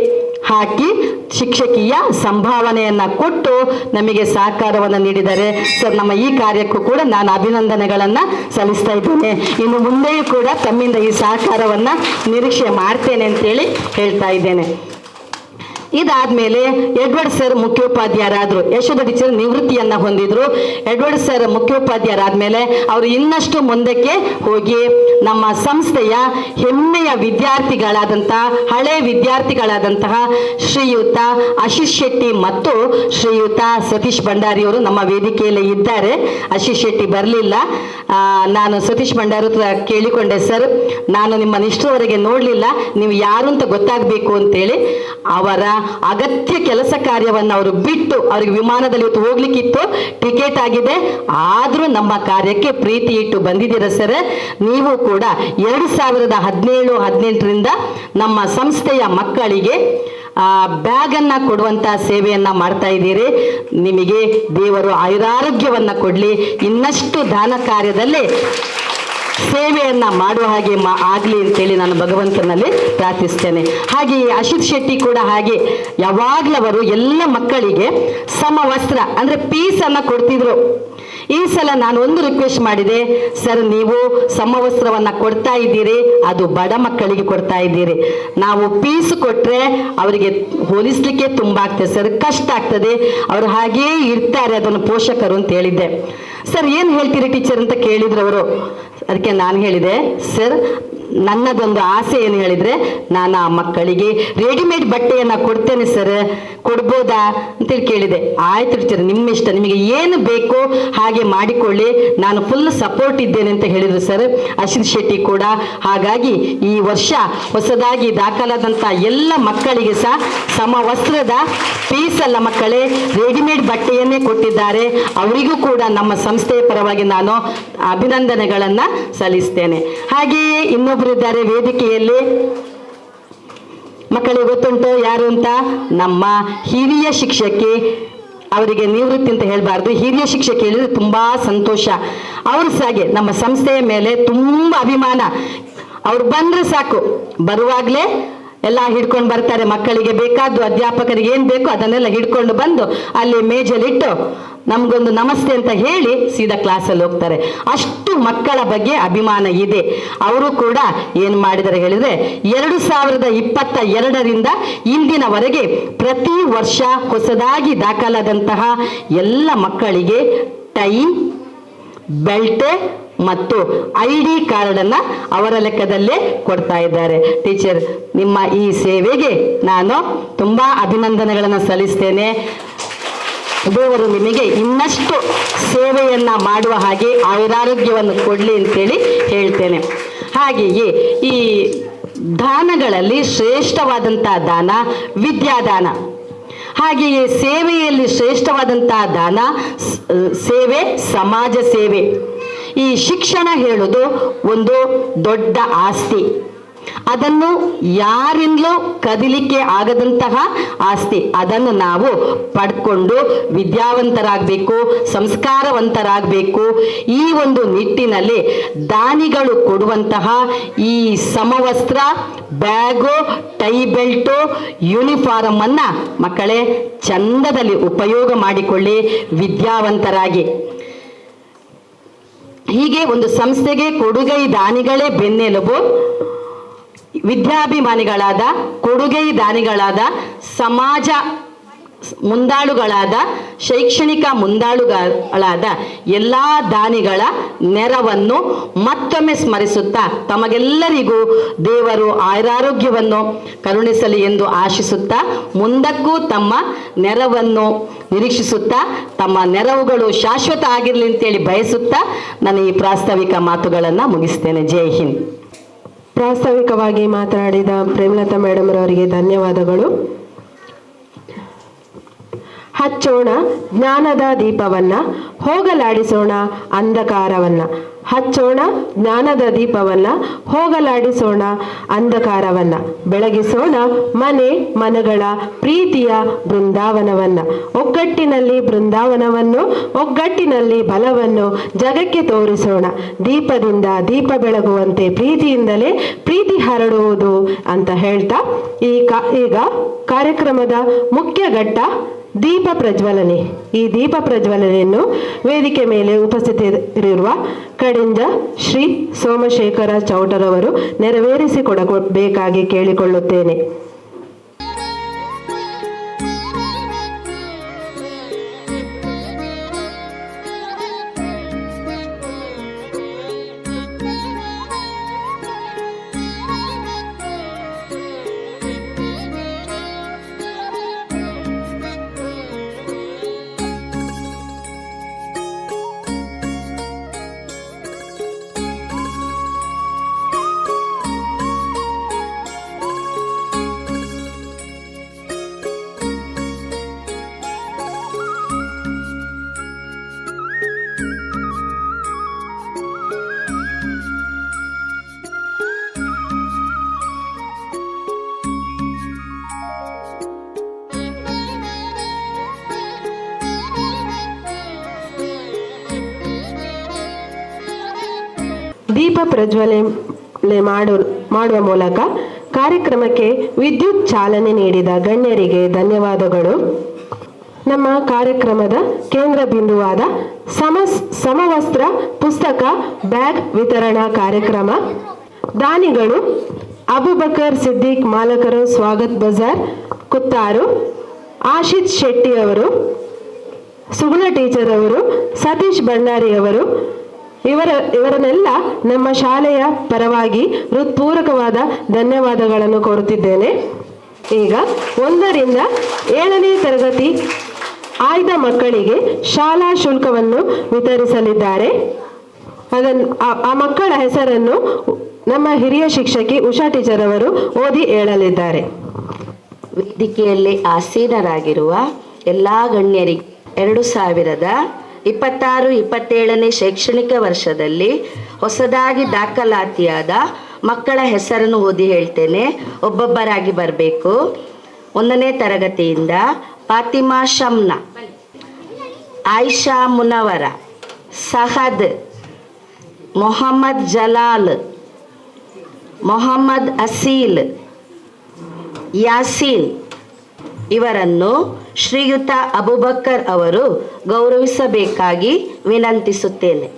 ಹಾಕಿ ಶಿಕ್ಷಕಿಯ ಸಂಭಾವನೆಯನ್ನ ಕೊಟ್ಟು ನಮಗೆ ಸಹಕಾರವನ್ನು ನೀಡಿದ್ದಾರೆ ಸರ್. ನಮ್ಮ ಈ ಕಾರ್ಯಕ್ಕೂ ಕೂಡ ನಾನು ಅಭಿನಂದನೆಗಳನ್ನ ಸಲ್ಲಿಸ್ತಾ ಇದ್ದೇನೆ. ಇನ್ನು ಮುಂದೆಯೂ ಕೂಡ ತಮ್ಮಿಂದ ಈ ಸಹಕಾರವನ್ನ ನಿರೀಕ್ಷೆ ಮಾಡ್ತೇನೆ ಅಂತೇಳಿ ಹೇಳ್ತಾ ಇದ್ದೇನೆ. ಇದಾದ್ಮೇಲೆ ಎಡ್ವರ್ಡ್ ಸರ್ ಮುಖ್ಯೋಪಾಧ್ಯಾಯರಾದ್ರು. ಯಶೋಧ ಟೀಚರ್ ನಿವೃತ್ತಿಯನ್ನ ಹೊಂದಿದ್ರು. ಎಡ್ವರ್ಡ್ ಸರ್ ಮುಖ್ಯೋಪಾಧ್ಯಾಯರಾದ್ಮೇಲೆ ಅವರು ಇನ್ನಷ್ಟು ಮುಂದಕ್ಕೆ ಹೋಗಿ ನಮ್ಮ ಸಂಸ್ಥೆಯ ಹೆಮ್ಮೆಯ ವಿದ್ಯಾರ್ಥಿಗಳಾದಂತಹ ಹಳೆ ವಿದ್ಯಾರ್ಥಿಗಳಾದಂತಹ ಶ್ರೀಯುತ ಆಶೀಶ್ ಶೆಟ್ಟಿ ಮತ್ತು ಶ್ರೀಯುತ ಸತೀಶ್ ಭಂಡಾರಿಯವರು ನಮ್ಮ ವೇದಿಕೆಯಲ್ಲಿ ಇದ್ದಾರೆ. ಆಶೀಶ್ ಶೆಟ್ಟಿ ಬರಲಿಲ್ಲ. ನಾನು ಸತೀಶ್ ಭಂಡಾರಿ ಹತ್ರ ಕೇಳಿಕೊಂಡೆ, ಸರ್ ನಾನು ನಿಮ್ಮನ್ನು ಇಷ್ಟರವರೆಗೆ ನೋಡಲಿಲ್ಲ, ನೀವು ಯಾರು ಅಂತ ಗೊತ್ತಾಗಬೇಕು ಅಂತೇಳಿ. ಅವರ ಅಗತ್ಯ ಕೆಲಸ ಕಾರ್ಯವನ್ನು ಅವರು ಬಿಟ್ಟು, ಅವರಿಗೆ ವಿಮಾನದಲ್ಲಿ ಇವತ್ತು ಹೋಗ್ಲಿಕ್ಕಿತ್ತು, ಟಿಕೆಟ್ ಆಗಿದೆ, ಆದರೂ ನಮ್ಮ ಕಾರ್ಯಕ್ಕೆ ಪ್ರೀತಿ ಇಟ್ಟು ಬಂದಿದ್ದೀರ ಸರ್. ನೀವು ಕೂಡ 2017-18ರಿಂದ ನಮ್ಮ ಸಂಸ್ಥೆಯ ಮಕ್ಕಳಿಗೆ ಬ್ಯಾಗನ್ನು ಕೊಡುವಂಥ ಸೇವೆಯನ್ನು ಮಾಡ್ತಾ ಇದ್ದೀರಿ. ನಿಮಗೆ ದೇವರು ಆಯುರಾರೋಗ್ಯವನ್ನು ಕೊಡಲಿ, ಇನ್ನಷ್ಟು ದಾನ ಕಾರ್ಯದಲ್ಲಿ ಸೇವೆಯನ್ನು ಮಾಡುವ ಹಾಗೆ ಆಗಲಿ ಅಂತೇಳಿ ನಾನು ಭಗವಂತನಲ್ಲಿ ಪ್ರಾರ್ಥಿಸ್ತೇನೆ. ಹಾಗೆ ಅಶಿತ್ ಶೆಟ್ಟಿ ಕೂಡ ಹಾಗೆ ಯಾವಾಗಲೂ ಅವರು ಎಲ್ಲ ಮಕ್ಕಳಿಗೆ ಸಮವಸ್ತ್ರ ಅಂದರೆ ಪೀಸನ್ನು ಕೊಡ್ತಿದ್ರು. ಈ ಸಲ ನಾನು ಒಂದು ರಿಕ್ವೆಸ್ಟ್ ಮಾಡಿದೆ, ಸರ್ ನೀವು ಸಮವಸ್ತ್ರವನ್ನು ಕೊಡ್ತಾ ಇದ್ದೀರಿ, ಅದು ಬಡ ಮಕ್ಕಳಿಗೆ ಕೊಡ್ತಾ ಇದ್ದೀರಿ. ನಾವು ಪೀಸ್ ಕೊಟ್ಟರೆ ಅವರಿಗೆ ಹೋಲಿಸ್ಲಿಕ್ಕೆ ತುಂಬ ಆಗ್ತದೆ ಸರ್, ಕಷ್ಟ ಆಗ್ತದೆ, ಅವರು ಹಾಗೇ ಇರ್ತಾರೆ ಅದನ್ನು ಪೋಷಕರು ಅಂತ ಹೇಳಿದ್ದೆ. ಸರ್ ಏನು ಹೇಳ್ತೀರಿ ಟೀಚರ್ ಅಂತ ಕೇಳಿದ್ರು ಅವರು. ಅದಕ್ಕೆ ನಾನು ಹೇಳಿದೆ, ಸರ್ ನನ್ನದೊಂದು ಆಸೆ ಏನು ಹೇಳಿದರೆ, ನಾನು ಆ ಮಕ್ಕಳಿಗೆ ರೆಡಿಮೇಡ್ ಬಟ್ಟೆಯನ್ನು ಕೊಡ್ತೇನೆ ಸರ್, ಕೊಡ್ಬೋದಾ ಅಂತೇಳಿ ಕೇಳಿದೆ. ಆಯ್ತು ಟೀಚರ್, ನಿಮ್ಮ ಇಷ್ಟ, ನಿಮಗೆ ಏನು ಬೇಕೋ ಹಾಗೆ ಮಾಡಿಕೊಳ್ಳಿ, ನಾನು ಫುಲ್ ಸಪೋರ್ಟ್ ಇದ್ದೇನೆ ಅಂತ ಹೇಳಿದರು ಸರ್ ಅಶಿತ್ ಶೆಟ್ಟಿ ಕೂಡ. ಹಾಗಾಗಿ ಈ ವರ್ಷ ಹೊಸದಾಗಿ ದಾಖಲಾದಂಥ ಎಲ್ಲ ಮಕ್ಕಳಿಗೆ ಸಹ ಸಮವಸ್ತ್ರದ ಪೀಸ್ ಅಲ್ಲ ಮಕ್ಕಳೇ, ರೆಡಿಮೇಡ್ ಬಟ್ಟೆಯನ್ನೇ ಕೊಟ್ಟಿದ್ದಾರೆ. ಅವರಿಗೂ ಕೂಡ ನಮ್ಮ ಸಂಸ್ಥೆಯ ಪರವಾಗಿ ನಾನು ಅಭಿನಂದನೆಗಳನ್ನು ಸಲ್ಲಿಸ್ತೇನೆ. ಹಾಗೆಯೇ ಇನ್ನೊಬ್ಬರು ಇದ್ದಾರೆ ವೇದಿಕೆಯಲ್ಲಿ, ಮಕ್ಕಳಿಗೆ ಗೊತ್ತುಂಟು ಯಾರು ಅಂತ, ನಮ್ಮ ಹಿರಿಯ ಶಿಕ್ಷಕಿ. ಅವರಿಗೆ ನಿವೃತ್ತಿ ಅಂತ ಹೇಳಬಾರ್ದು, ಹಿರಿಯ ಶಿಕ್ಷಕಿ ಹೇಳಿದ್ರೆ ತುಂಬ ಸಂತೋಷ. ಅವರು ಸಾಗೆ ನಮ್ಮ ಸಂಸ್ಥೆಯ ಮೇಲೆ ತುಂಬ ಅಭಿಮಾನ. ಅವ್ರು ಬಂದರೆ ಸಾಕು, ಬರುವಾಗಲೇ ಎಲ್ಲ ಹಿಡ್ಕೊಂಡು ಬರ್ತಾರೆ. ಮಕ್ಕಳಿಗೆ ಬೇಕಾದ್ದು ಅಧ್ಯಾಪಕರಿಗೆ ಏನು ಬೇಕೋ ಅದನ್ನೆಲ್ಲ ಹಿಡ್ಕೊಂಡು ಬಂದು ಅಲ್ಲಿ ಮೇಜಲ್ಲಿಟ್ಟು ನಮಗೊಂದು ನಮಸ್ತೆ ಅಂತ ಹೇಳಿ ಸೀದಾ ಕ್ಲಾಸಲ್ಲಿ ಹೋಗ್ತಾರೆ. ಅಷ್ಟು ಮಕ್ಕಳ ಬಗ್ಗೆ ಅಭಿಮಾನ ಇದೆ. ಅವರು ಕೂಡ ಏನು ಮಾಡಿದ್ದಾರೆ ಹೇಳಿದರೆ, 2022ರಿಂದ ಇಂದಿನವರೆಗೆ ಪ್ರತಿ ವರ್ಷ ಹೊಸದಾಗಿ ದಾಖಲಾದಂತಹ ಎಲ್ಲ ಮಕ್ಕಳಿಗೆ ಟೈಮ್, ಬೆಲ್ಟ್ ಮತ್ತು ID ಕಾರ್ಡನ್ನು ಅವರ ಲೆಕ್ಕದಲ್ಲೇ ಕೊಡ್ತಾ ಇದ್ದಾರೆ. ಟೀಚರ್, ನಿಮ್ಮ ಈ ಸೇವೆಗೆ ನಾನು ತುಂಬ ಅಭಿನಂದನೆಗಳನ್ನು ಸಲ್ಲಿಸ್ತೇನೆ. ದೇವರು ನಿಮಗೆ ಇನ್ನಷ್ಟು ಸೇವೆಯನ್ನು ಮಾಡುವ ಹಾಗೆ ಆಯುರಾರೋಗ್ಯವನ್ನು ಕೊಡಲಿ ಅಂತೇಳಿ ಹೇಳ್ತೇನೆ. ಹಾಗೆಯೇ ಈ ದಾನಗಳಲ್ಲಿ ಶ್ರೇಷ್ಠವಾದಂಥ ದಾನ ವಿದ್ಯಾದಾನ. ಹಾಗೆಯೇ ಸೇವೆಯಲ್ಲಿ ಶ್ರೇಷ್ಠವಾದಂತಹ ದಾನ ಸೇವೆ, ಸಮಾಜ ಸೇವೆ. ಈ ಶಿಕ್ಷಣ ಹೇಳುವುದು ಒಂದು ದೊಡ್ಡ ಆಸ್ತಿ. ಅದನ್ನು ಯಾರಿಂದಲೂ ಕದಿಲಿಕ್ಕೆ ಆಗದಂತಹ ಆಸ್ತಿ. ಅದನ್ನು ನಾವು ಪಡ್ಕೊಂಡು ವಿದ್ಯಾವಂತರಾಗಬೇಕು, ಸಂಸ್ಕಾರವಂತರಾಗಬೇಕು. ಈ ಒಂದು ನಿಟ್ಟಿನಲ್ಲಿ ದಾನಿಗಳು ಕೊಡುವಂತಹ ಈ ಸಮವಸ್ತ್ರ, ಬ್ಯಾಗು, ಟೈ ಬೆಲ್ಟು, ಯೂನಿಫಾರ್ಮ್ ಅನ್ನು ಮಕ್ಕಳೇ ಚಂದದಲ್ಲಿ ಉಪಯೋಗ ಮಾಡಿಕೊಳ್ಳಿ, ವಿದ್ಯಾವಂತರಾಗಿ. ಹೀಗೆ ಒಂದು ಸಂಸ್ಥೆಗೆ ಕೊಡುಗೈ ದಾನಿಗಳೇ ಬೆನ್ನೆಲುಬು. ವಿದ್ಯಾಭಿಮಾನಿಗಳಾದ, ಕೊಡುಗೈ ದಾನಿಗಳಾದ, ಸಮಾಜ ಮುಂದಾಳುಗಳಾದ, ಶೈಕ್ಷಣಿಕ ಮುಂದಾಳುಗಳಾದ ಎಲ್ಲ ದಾನಿಗಳ ನೆರವನ್ನು ಮತ್ತೊಮ್ಮೆ ಸ್ಮರಿಸುತ್ತಾ ತಮಗೆಲ್ಲರಿಗೂ ದೇವರು ಆಯುರಾರೋಗ್ಯವನ್ನು ಕರುಣಿಸಲಿ ಎಂದು ಆಶಿಸುತ್ತಾ, ಮುಂದಕ್ಕೂ ತಮ್ಮ ನೆರವನ್ನು ನಿರೀಕ್ಷಿಸುತ್ತಾ, ತಮ್ಮ ನೆರವುಗಳು ಶಾಶ್ವತ ಆಗಿರಲಿ ಅಂತೇಳಿ ಬಯಸುತ್ತಾ ನಾನು ಈ ಪ್ರಾಸ್ತಾವಿಕ ಮಾತುಗಳನ್ನು ಮುಗಿಸ್ತೇನೆ. ಜೈ ಹಿಂದ್. ಪ್ರಾಸ್ತಾವಿಕವಾಗಿ ಮಾತನಾಡಿದ ಪ್ರೇಮಲತಾ ಮೇಡಮ್ ಅವರಿಗೆ ಧನ್ಯವಾದಗಳು. ಹಚ್ಚೋಣ ಜ್ಞಾನದ ದೀಪವನ್ನ, ಹೋಗಲಾಡಿಸೋಣ ಅಂಧಕಾರವನ್ನ. ಹಚ್ಚೋಣ ಜ್ಞಾನದ ದೀಪವನ್ನ, ಹೋಗಲಾಡಿಸೋಣ ಅಂಧಕಾರವನ್ನ. ಬೆಳಗಿಸೋಣ ಮನೆ ಮನಗಳ ಪ್ರೀತಿಯ ಬೃಂದಾವನವನ್ನ. ಒಗ್ಗಟ್ಟಿನಲ್ಲಿ ಬೃಂದಾವನವನ್ನು, ಒಗ್ಗಟ್ಟಿನಲ್ಲಿ ಬಲವನ್ನು ಜಗಕ್ಕೆ ತೋರಿಸೋಣ. ದೀಪದಿಂದ ದೀಪ ಬೆಳಗುವಂತೆ ಪ್ರೀತಿಯಿಂದಲೇ ಪ್ರೀತಿ ಹರಡುವುದು ಅಂತ ಹೇಳ್ತಾ ಈಗ ಕಾರ್ಯಕ್ರಮದ ಮುಖ್ಯ ಘಟ್ಟ ದೀಪ ಪ್ರಜ್ವಲನೆ. ಈ ದೀಪ ಪ್ರಜ್ವಲನೆಯನ್ನು ವೇದಿಕೆ ಮೇಲೆ ಉಪಸ್ಥಿತರಿರುವ ಕಡೆಂಜ ಶ್ರೀ ಸೋಮಶೇಖರ ಚೌಟರವರು ನೆರವೇರಿಸಿಕೊಡಬೇಕಾಗಿ ಕೇಳಿಕೊಳ್ಳುತ್ತೇನೆ. ದೀಪ ಪ್ರಜ್ವಲನೆ ಮಾಡುವ ಮೂಲಕ ಕಾರ್ಯಕ್ರಮಕ್ಕೆ ವಿದ್ಯುತ್ ಚಾಲನೆ ನೀಡಿದ ಗಣ್ಯರಿಗೆ ಧನ್ಯವಾದಗಳು. ನಮ್ಮ ಕಾರ್ಯಕ್ರಮದ ಕೇಂದ್ರ ಬಿಂದುವಾದ ಸಮವಸ್ತ್ರ ಪುಸ್ತಕ ಬ್ಯಾಗ್ ವಿತರಣಾ ಕಾರ್ಯಕ್ರಮ. ದಾನಿಗಳು ಅಬುಬಕರ್ ಸಿದ್ದಿಕ್ ಮಾಲಕರು, ಸ್ವಾಗತ್ ಬಜಾರ್, ಕುತ್ತಾರು. ಆಶಿತ್ ಶೆಟ್ಟಿ ಅವರು, ಸುಗುಣ ಟೀಚರ್ ಅವರು, ಸತೀಶ್ ಭಂಡಾರಿ ಅವರು, ಇವರನ್ನೆಲ್ಲ ನಮ್ಮ ಶಾಲೆಯ ಪರವಾಗಿ ಹೃತ್ಪೂರ್ವಕವಾದ ಧನ್ಯವಾದಗಳನ್ನು ಕೋರುತ್ತಿದ್ದೇನೆ. ಈಗ 1ರಿಂದ 7ನೇ ತರಗತಿ ಆಯ್ದ ಮಕ್ಕಳಿಗೆ ಶಾಲಾ ಶುಲ್ಕವನ್ನು ವಿತರಿಸಲಿದ್ದಾರೆ. ಆ ಮಕ್ಕಳ ಹೆಸರನ್ನು ನಮ್ಮ ಹಿರಿಯ ಶಿಕ್ಷಕಿ ಉಷಾ ಟೀಚರ್ ಅವರು ಓದಿ ಹೇಳಲಿದ್ದಾರೆ. ವೇದಿಕೆಯಲ್ಲಿ ಆಸೀನರಾಗಿರುವ ಎಲ್ಲ ಗಣ್ಯರಿಗೆ 2026-27ನೇ ಶೈಕ್ಷಣಿಕ ವರ್ಷದಲ್ಲಿ ಹೊಸದಾಗಿ ದಾಖಲಾತಿಯಾದ ಮಕ್ಕಳ ಹೆಸರನ್ನು ಓದಿ ಹೇಳ್ತೇನೆ. ಒಬ್ಬೊಬ್ಬರಾಗಿ ಬರಬೇಕು. 1ನೇ ತರಗತಿಯಿಂದ ಫಾತಿಮಾ ಶಮ್ನಾ, ಆಯಿಷಾ ಮುನವರ, ಸಹದ್, ಮೊಹಮ್ಮದ್ ಜಲಾಲ್, ಮೊಹಮ್ಮದ್ ಅಸೀಲ್, ಯಾಸೀನ್ ಇವರನ್ನು ಶ್ರೀಯುತ ಅಬುಬಕರ್ ಅವರು ಗೌರವಿಸಬೇಕಾಗಿ ವಿನಂತಿಸುತ್ತೇನೆ.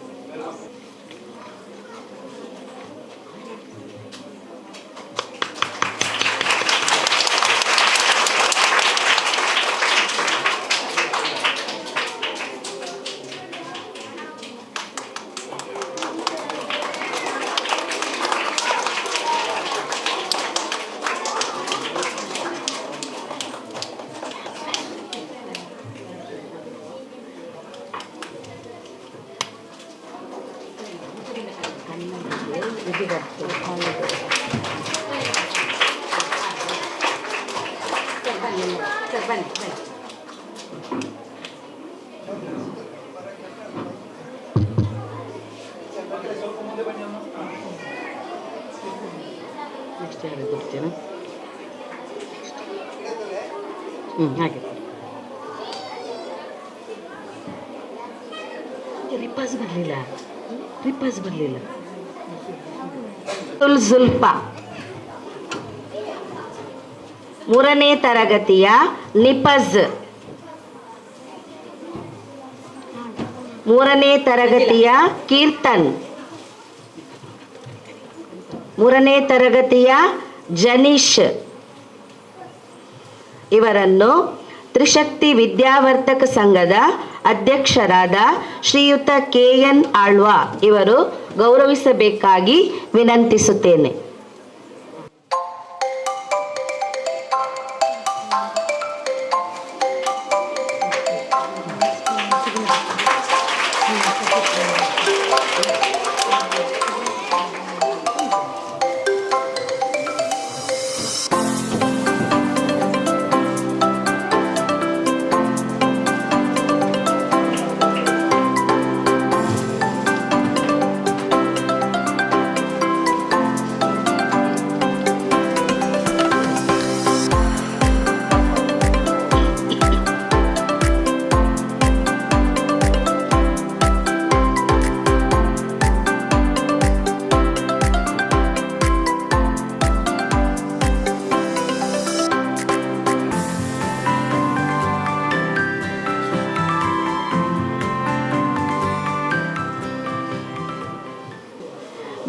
ಹಾಗೆ ರಿಪಾಸ್ ಬರಲಿಲ್ಲ. ಜುಲ್ಫಾ 3ನೇ ತರಗತಿಯ ನಿಪಜ್, 3ನೇ ತರಗತಿಯ ಕೀರ್ತನ್, 3ನೇ ತರಗತಿಯ ಜನೀಶ್ ಇವರನ್ನು ತ್ರಿಶಕ್ತಿ ವಿದ್ಯಾವರ್ತಕ ಸಂಘದ ಅಧ್ಯಕ್ಷರಾದ ಶ್ರೀಯುತ KN ಆಳ್ವ ಇವರು ಗೌರವಿಸಬೇಕಾಗಿ ವಿನಂತಿಸುತ್ತೇನೆ.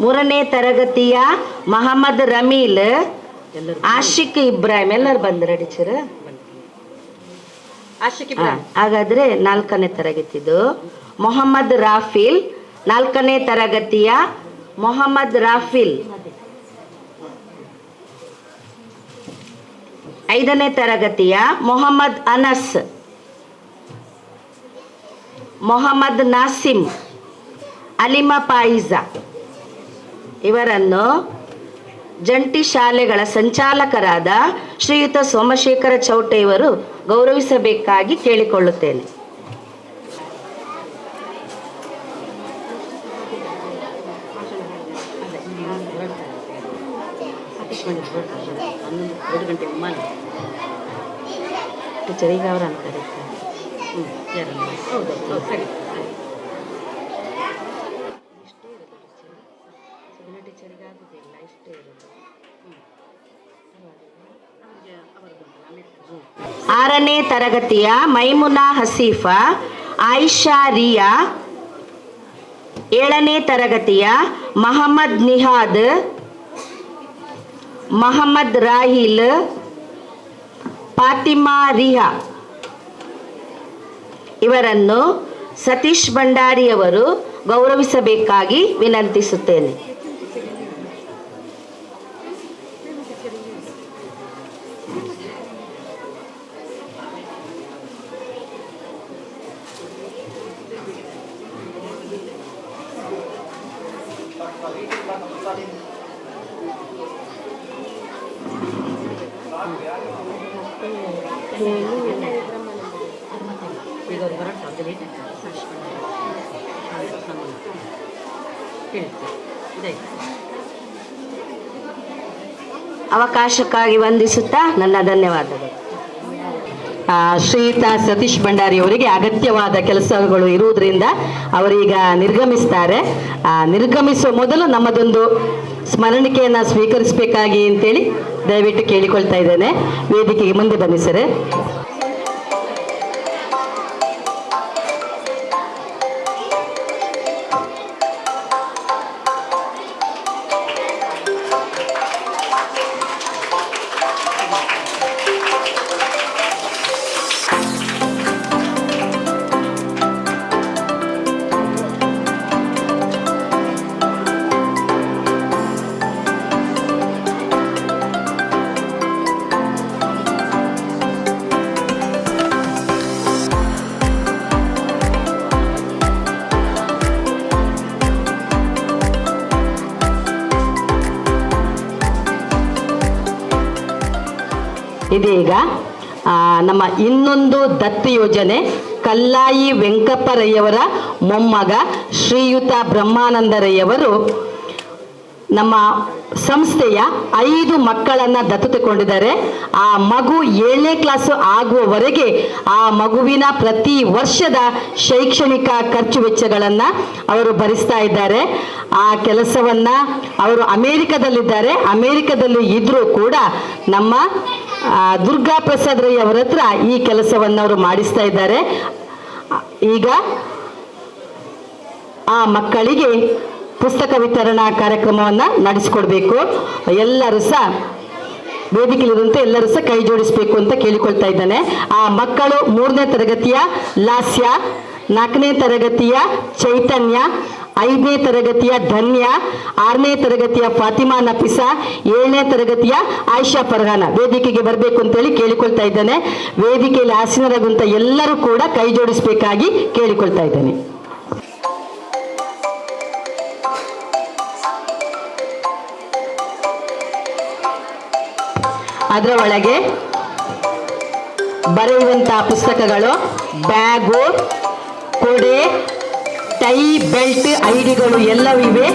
ಮೂರನೇ ತರಗತಿಯ ಮಹಮ್ಮದ್ ರಮೀಲ್, ಆಶಿಕ್ ಇಬ್ರಾಹಿಂ ಎಲ್ಲರೂ ಬಂದ್ರ ಟೀಚರ್? ಹಾಗಾದ್ರೆ 4ನೇ ತರಗತಿದು ಮೊಹಮ್ಮದ್ ರಾಫಿಲ್, 4ನೇ ತರಗತಿಯ ಮೊಹಮ್ಮದ್ ರಾಫಿಲ್, 5ನೇ ತರಗತಿಯ ಮೊಹಮ್ಮದ್ ಅನಸ್, ಮೊಹಮ್ಮದ್ ನಾಸಿಮ್, ಅಲಿಮಾ ಪಾಯಿಜಾ ಇವರನ್ನು ಜಂಟಿ ಶಾಲೆಗಳ ಸಂಚಾಲಕರಾದ ಶ್ರೀಯುತ ಸೋಮಶೇಖರ ಚೌಟೆ ಇವರು ಗೌರವಿಸಬೇಕಾಗಿ ಕೇಳಿಕೊಳ್ಳುತ್ತೇನೆ. ಟೀಚರ್ ಈಗ ಅವರ ಅಂತಾರೆ. ಹೌದು ಸರಿ. ಸುಗುಣ ಟೀಚರಿಗೆ ಆಗುದಿಲ್ಲ, ಇಷ್ಟೇ ಇರೋದು. 6ನೇ ತರಗತಿಯ ಮೈಮುನಾ ಹಸೀಫಾ, ಆಯಿಷಾ ರಿಯಾ, 7ನೇ ತರಗತಿಯ ಮಹಮ್ಮದ್ ನಿಹಾದ್, ಮಹಮ್ಮದ್ ರಾಹಿಲ್, ಫಾತಿಮಾ ರಿಹಾ ಇವರನ್ನು ಸತೀಶ್ ಭಂಡಾರಿಯವರು ಗೌರವಿಸಬೇಕಾಗಿ ವಿನಂತಿಸುತ್ತೇನೆ. ಅವಕಾಶಕ್ಕಾಗಿ ವಂದಿಸುತ್ತಾ ನನ್ನ ಧನ್ಯವಾದಗಳು. ಶ್ರೀಯುತ ಸತೀಶ್ ಭಂಡಾರಿ ಅವರಿಗೆ ಅಗತ್ಯವಾದ ಕೆಲಸಗಳು ಇರುವುದರಿಂದ ಅವರೀಗ ನಿರ್ಗಮಿಸ್ತಾರೆ. ನಿರ್ಗಮಿಸುವ ಮೊದಲು ನಮ್ಮದೊಂದು ಸ್ಮರಣಿಕೆಯನ್ನು ಸ್ವೀಕರಿಸಬೇಕಾಗಿ ಅಂತೇಳಿ ದಯವಿಟ್ಟು ಕೇಳಿಕೊಳ್ತಾ ಇದ್ದೇನೆ. ವೇದಿಕೆಗೆ ಮುಂದೆ ಬನ್ನಿ ಸರ್. ಇದೀಗ ನಮ್ಮ ಇನ್ನೊಂದು ದತ್ತು ಯೋಜನೆ ಕಲ್ಲಾಯಿ ವೆಂಕಪ್ಪರಯ್ಯವರ ಮೊಮ್ಮಗ ಶ್ರೀಯುತ ಬ್ರಹ್ಮಾನಂದರಯ್ಯವರು ನಮ್ಮ ಸಂಸ್ಥೆಯ 5 ಮಕ್ಕಳನ್ನು ದತ್ತು ತಗೊಂಡಿದ್ದಾರೆ. ಆ ಮಗು 7ನೇ ಕ್ಲಾಸು ಆಗುವವರೆಗೆ ಆ ಮಗುವಿನ ಪ್ರತಿ ವರ್ಷದ ಶೈಕ್ಷಣಿಕ ಖರ್ಚು ವೆಚ್ಚಗಳನ್ನು ಅವರು ಭರಿಸ್ತಾ ಇದ್ದಾರೆ. ಆ ಕೆಲಸವನ್ನು ಅವರು ಅಮೇರಿಕದಲ್ಲಿದ್ದಾರೆ. ಅಮೇರಿಕದಲ್ಲಿ ಇದ್ರೂ ಕೂಡ ನಮ್ಮ ದುರ್ಗಾ ಪ್ರಸಾದ್ ರೈ ಅವರ ಹತ್ರ ಈ ಕೆಲಸವನ್ನು ಅವರು ಮಾಡಿಸ್ತಾ ಇದ್ದಾರೆ. ಈಗ ಆ ಮಕ್ಕಳಿಗೆ ಪುಸ್ತಕ ವಿತರಣಾ ಕಾರ್ಯಕ್ರಮವನ್ನು ನಡೆಸಿಕೊಡ್ಬೇಕು. ಎಲ್ಲರೂ ಸಹ ವೇದಿಕೆಯಲ್ಲಿರುವಂತೆ ಎಲ್ಲರೂ ಸಹ ಕೈ ಜೋಡಿಸಬೇಕು ಅಂತ ಕೇಳಿಕೊಳ್ತಾ ಇದ್ದಾನೆ. ಆ ಮಕ್ಕಳು 3ನೇ ತರಗತಿಯ ಲಾಸ್ಯ, 4ನೇ ತರಗತಿಯ ಚೈತನ್ಯ, 5ನೇ ತರಗತಿಯ ಧನ್ಯ, 6ನೇ ತರಗತಿಯ ಫಾತಿಮಾ ನಫೀಸಾ, 7ನೇ ತರಗತಿಯ ಆಯಿಷಾ ಫರ್ಹಾನ ವೇದಿಕೆಗೆ ಬರಬೇಕು ಅಂತೇಳಿ ಕೇಳಿಕೊಳ್ತಾ ಇದ್ದಾನೆ. ವೇದಿಕೆಯಲ್ಲಿ ಆಸೀನರಾಗುವಂಥ ಎಲ್ಲರೂ ಕೂಡ ಕೈ ಜೋಡಿಸಬೇಕಾಗಿ ಕೇಳಿಕೊಳ್ತಾ ಇದ್ದೇನೆ. ಅದರ ಒಳಗೆ ಬರೆಯುವಂಥ ಪುಸ್ತಕಗಳು, ಬ್ಯಾಗು, ಕೊಡೆ, ಟೈ, ಬೆಲ್ಟ್, ಐಡಿಗಳು ಎಲ್ಲವೂ ಇವೆ.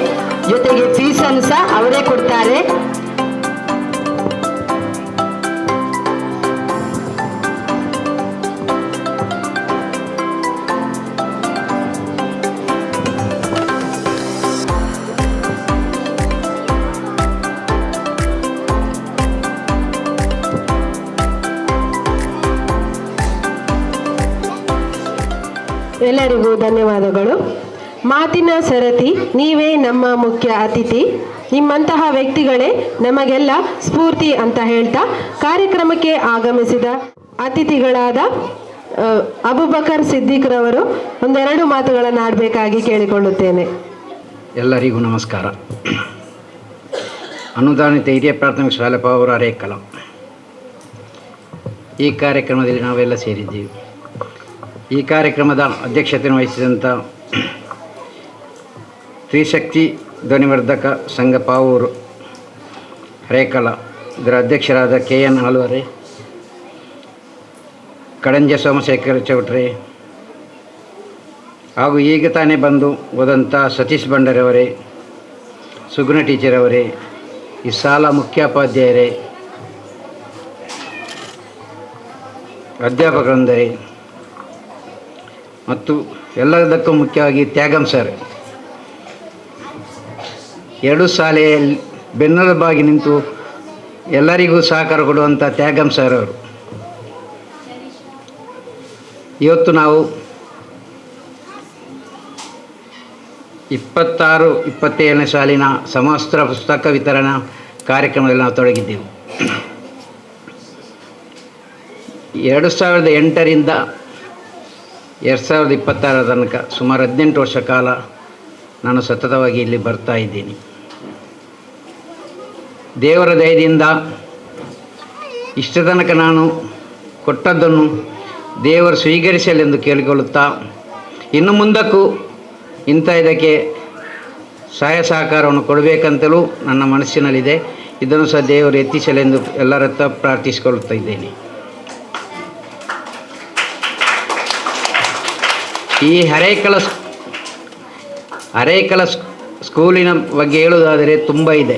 ಜೊತೆಗೆ ಫೀಸನ್ನು ಸಹ ಅವರೇ ಕೊಡ್ತಾರೆ. ಎಲ್ಲರಿಗೂ ಧನ್ಯವಾದಗಳು. ಮಾತಿನ ಸರತಿ, ನೀವೇ ನಮ್ಮ ಮುಖ್ಯ ಅತಿಥಿ. ನಿಮ್ಮಂತಹ ವ್ಯಕ್ತಿಗಳೇ ನಮಗೆಲ್ಲ ಸ್ಫೂರ್ತಿ ಅಂತ ಹೇಳ್ತಾ ಕಾರ್ಯಕ್ರಮಕ್ಕೆ ಆಗಮಿಸಿದ ಅತಿಥಿಗಳಾದ ಅಬುಬಕರ್ ಸಿದ್ದಿಕ್ರವರು ಒಂದೆರಡು ಮಾತುಗಳನ್ನು ಆಡಬೇಕಾಗಿ ಕೇಳಿಕೊಳ್ಳುತ್ತೇನೆ. ಎಲ್ಲರಿಗೂ ನಮಸ್ಕಾರ. ಅನುದಾನಿತ ಹಿರಿಯ ಪ್ರಾಥಮಿಕ ಶಾಲೆ ಪಾವೂರು ಅರೇಕಲ. ಈ ಕಾರ್ಯಕ್ರಮದಲ್ಲಿ ನಾವೆಲ್ಲ ಸೇರಿದ್ದೀವಿ. ಈ ಕಾರ್ಯಕ್ರಮದ ಅಧ್ಯಕ್ಷತೆಯನ್ನು ವಹಿಸಿದಂಥ ತ್ರಿಶಕ್ತಿ ಧ್ವನಿವರ್ಧಕ ಸಂಘ ಪಾವೂರು ಅರೇಕಲ ಇದರ ಅಧ್ಯಕ್ಷರಾದ KN ಆಳ್ವರೆ, ಕಡಂಜ ಸೋಮಶೇಖರ ಚೌಟ್ರೆ ಹಾಗೂ ಈಗ ತಾನೇ ಬಂದು ಹೋದಂಥ ಸತೀಶ್ ಭಂಡಾರಿಯವರೇ, ಸುಗುಣ ಟೀಚರ್ ಅವರೇ, ಈ ಶಾಲಾ ಮುಖ್ಯೋಪಾಧ್ಯಾಯರೇ, ಅಧ್ಯಾಪಕರಂದರೆ ಮತ್ತು ಎಲ್ಲದಕ್ಕೂ ಮುಖ್ಯವಾಗಿ ತ್ಯಾಗಂ ಸರ್, ಎರಡೂ ಶಾಲೆಯಲ್ಲಿ ಬೆನ್ನೆಲುಬಾಗಿ ನಿಂತು ಎಲ್ಲರಿಗೂ ಸಹಕಾರ ಕೊಡುವಂಥ ತ್ಯಾಗಂ ಸರ್ ಅವರು. ಇವತ್ತು ನಾವು 26-27ನೇ ಸಾಲಿನ ಸಮವಸ್ತ್ರ ಪುಸ್ತಕ ವಿತರಣಾ ಕಾರ್ಯಕ್ರಮದಲ್ಲಿ ನಾವು ತೊಡಗಿದ್ದೆವು. 2008ರಿಂದ 2026 ತನಕ ಸುಮಾರು 18 ವರ್ಷ ಕಾಲ ನಾನು ಸತತವಾಗಿ ಇಲ್ಲಿ ಬರ್ತಾ ಇದ್ದೀನಿ. ದೇವರ ದಯದಿಂದ ಇಷ್ಟ ತನಕ ನಾನು ಕೊಟ್ಟದ್ದನ್ನು ದೇವರು ಸ್ವೀಕರಿಸಲೆಂದು ಕೇಳಿಕೊಳ್ಳುತ್ತಾ, ಇನ್ನು ಮುಂದಕ್ಕೂ ಇದಕ್ಕೆ ಸಹಾಯ ಸಹಕಾರವನ್ನು ಕೊಡಬೇಕಂತಲೂ ನನ್ನ ಮನಸ್ಸಿನಲ್ಲಿದೆ. ಇದನ್ನು ಸಹ ದೇವರು ಎತ್ತಿಸಲೆಂದು ಎಲ್ಲರ ಹತ್ರ ಪ್ರಾರ್ಥಿಸಿಕೊಳ್ಳುತ್ತಾ ಇದ್ದೇನೆ. ಈ ಹರೇಕಲ ಸ್ಕೂಲಿನ ಬಗ್ಗೆ ಹೇಳುವುದಾದರೆ ತುಂಬ ಇದೆ.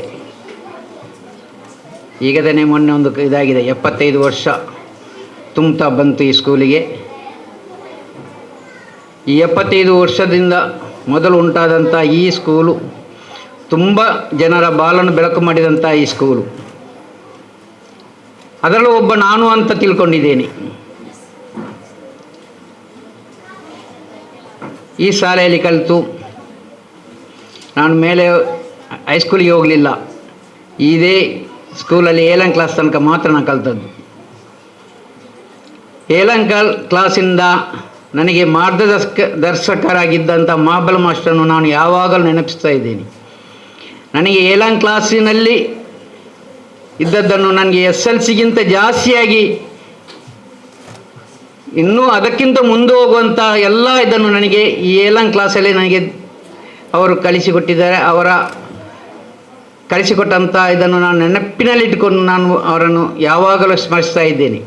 ಈಗ ತಾನೇ ಮೊನ್ನೆ ಒಂದು ಇದಾಗಿದೆ, 75 ವರ್ಷ ತುಂಬ್ತಾ ಬಂತು ಈ ಸ್ಕೂಲಿಗೆ. ಈ 75 ವರ್ಷದಿಂದ ಮೊದಲು ಉಂಟಾದಂಥ ಈ ಸ್ಕೂಲು ತುಂಬ ಜನರ ಬಾಳನ್ನು ಬೆಳಕು ಮಾಡಿದಂಥ ಈ ಸ್ಕೂಲು, ಅದರಲ್ಲೂ ಒಬ್ಬ ನಾನು ಅಂತ ತಿಳ್ಕೊಂಡಿದ್ದೇನೆ. ಈ ಶಾಲೆಯಲ್ಲಿ ಕಲಿತು ನಾನು ಮೇಲೆ ಹೈಸ್ಕೂಲಿಗೆ ಹೋಗಲಿಲ್ಲ. ಇದೇ ಸ್ಕೂಲಲ್ಲಿ 7ನೇ ಕ್ಲಾಸ್ ತನಕ ಮಾತ್ರ ನಾನು ಕಲಿತದ್ದು. 7ನೇ ಕ್ಲಾಸಿಂದ ನನಗೆ ಮಾರ್ಗದರ್ಶಕರಾಗಿದ್ದಂಥ ಮಹಾಬಲ ಮಾಸ್ಟರನ್ನು ನಾನು ಯಾವಾಗಲೂ ನೆನಪಿಸ್ತಾ ಇದ್ದೀನಿ. ನನಗೆ 7ನೇ ಕ್ಲಾಸಿನಲ್ಲಿ ಇದ್ದದ್ದನ್ನು ನನಗೆ SLCಗಿಂತ ಜಾಸ್ತಿಯಾಗಿ ಇನ್ನೂ ಅದಕ್ಕಿಂತ ಮುಂದೆ ಹೋಗುವಂಥ ಎಲ್ಲ ಇದನ್ನು ನನಗೆ ಈ 7ನೇ ಕ್ಲಾಸಲ್ಲಿ ನನಗೆ ಅವರು ಕಲಿಸಿಕೊಟ್ಟಿದ್ದಾರೆ. ಅವರ ಕಲಿಸಿಕೊಟ್ಟಂಥ ಇದನ್ನು ನಾನು ನೆನಪಿನಲ್ಲಿಟ್ಟುಕೊಂಡು ನಾನು ಅವರನ್ನು ಯಾವಾಗಲೂ ಸ್ಮರಿಸ್ತಾ ಇದ್ದೇನೆ.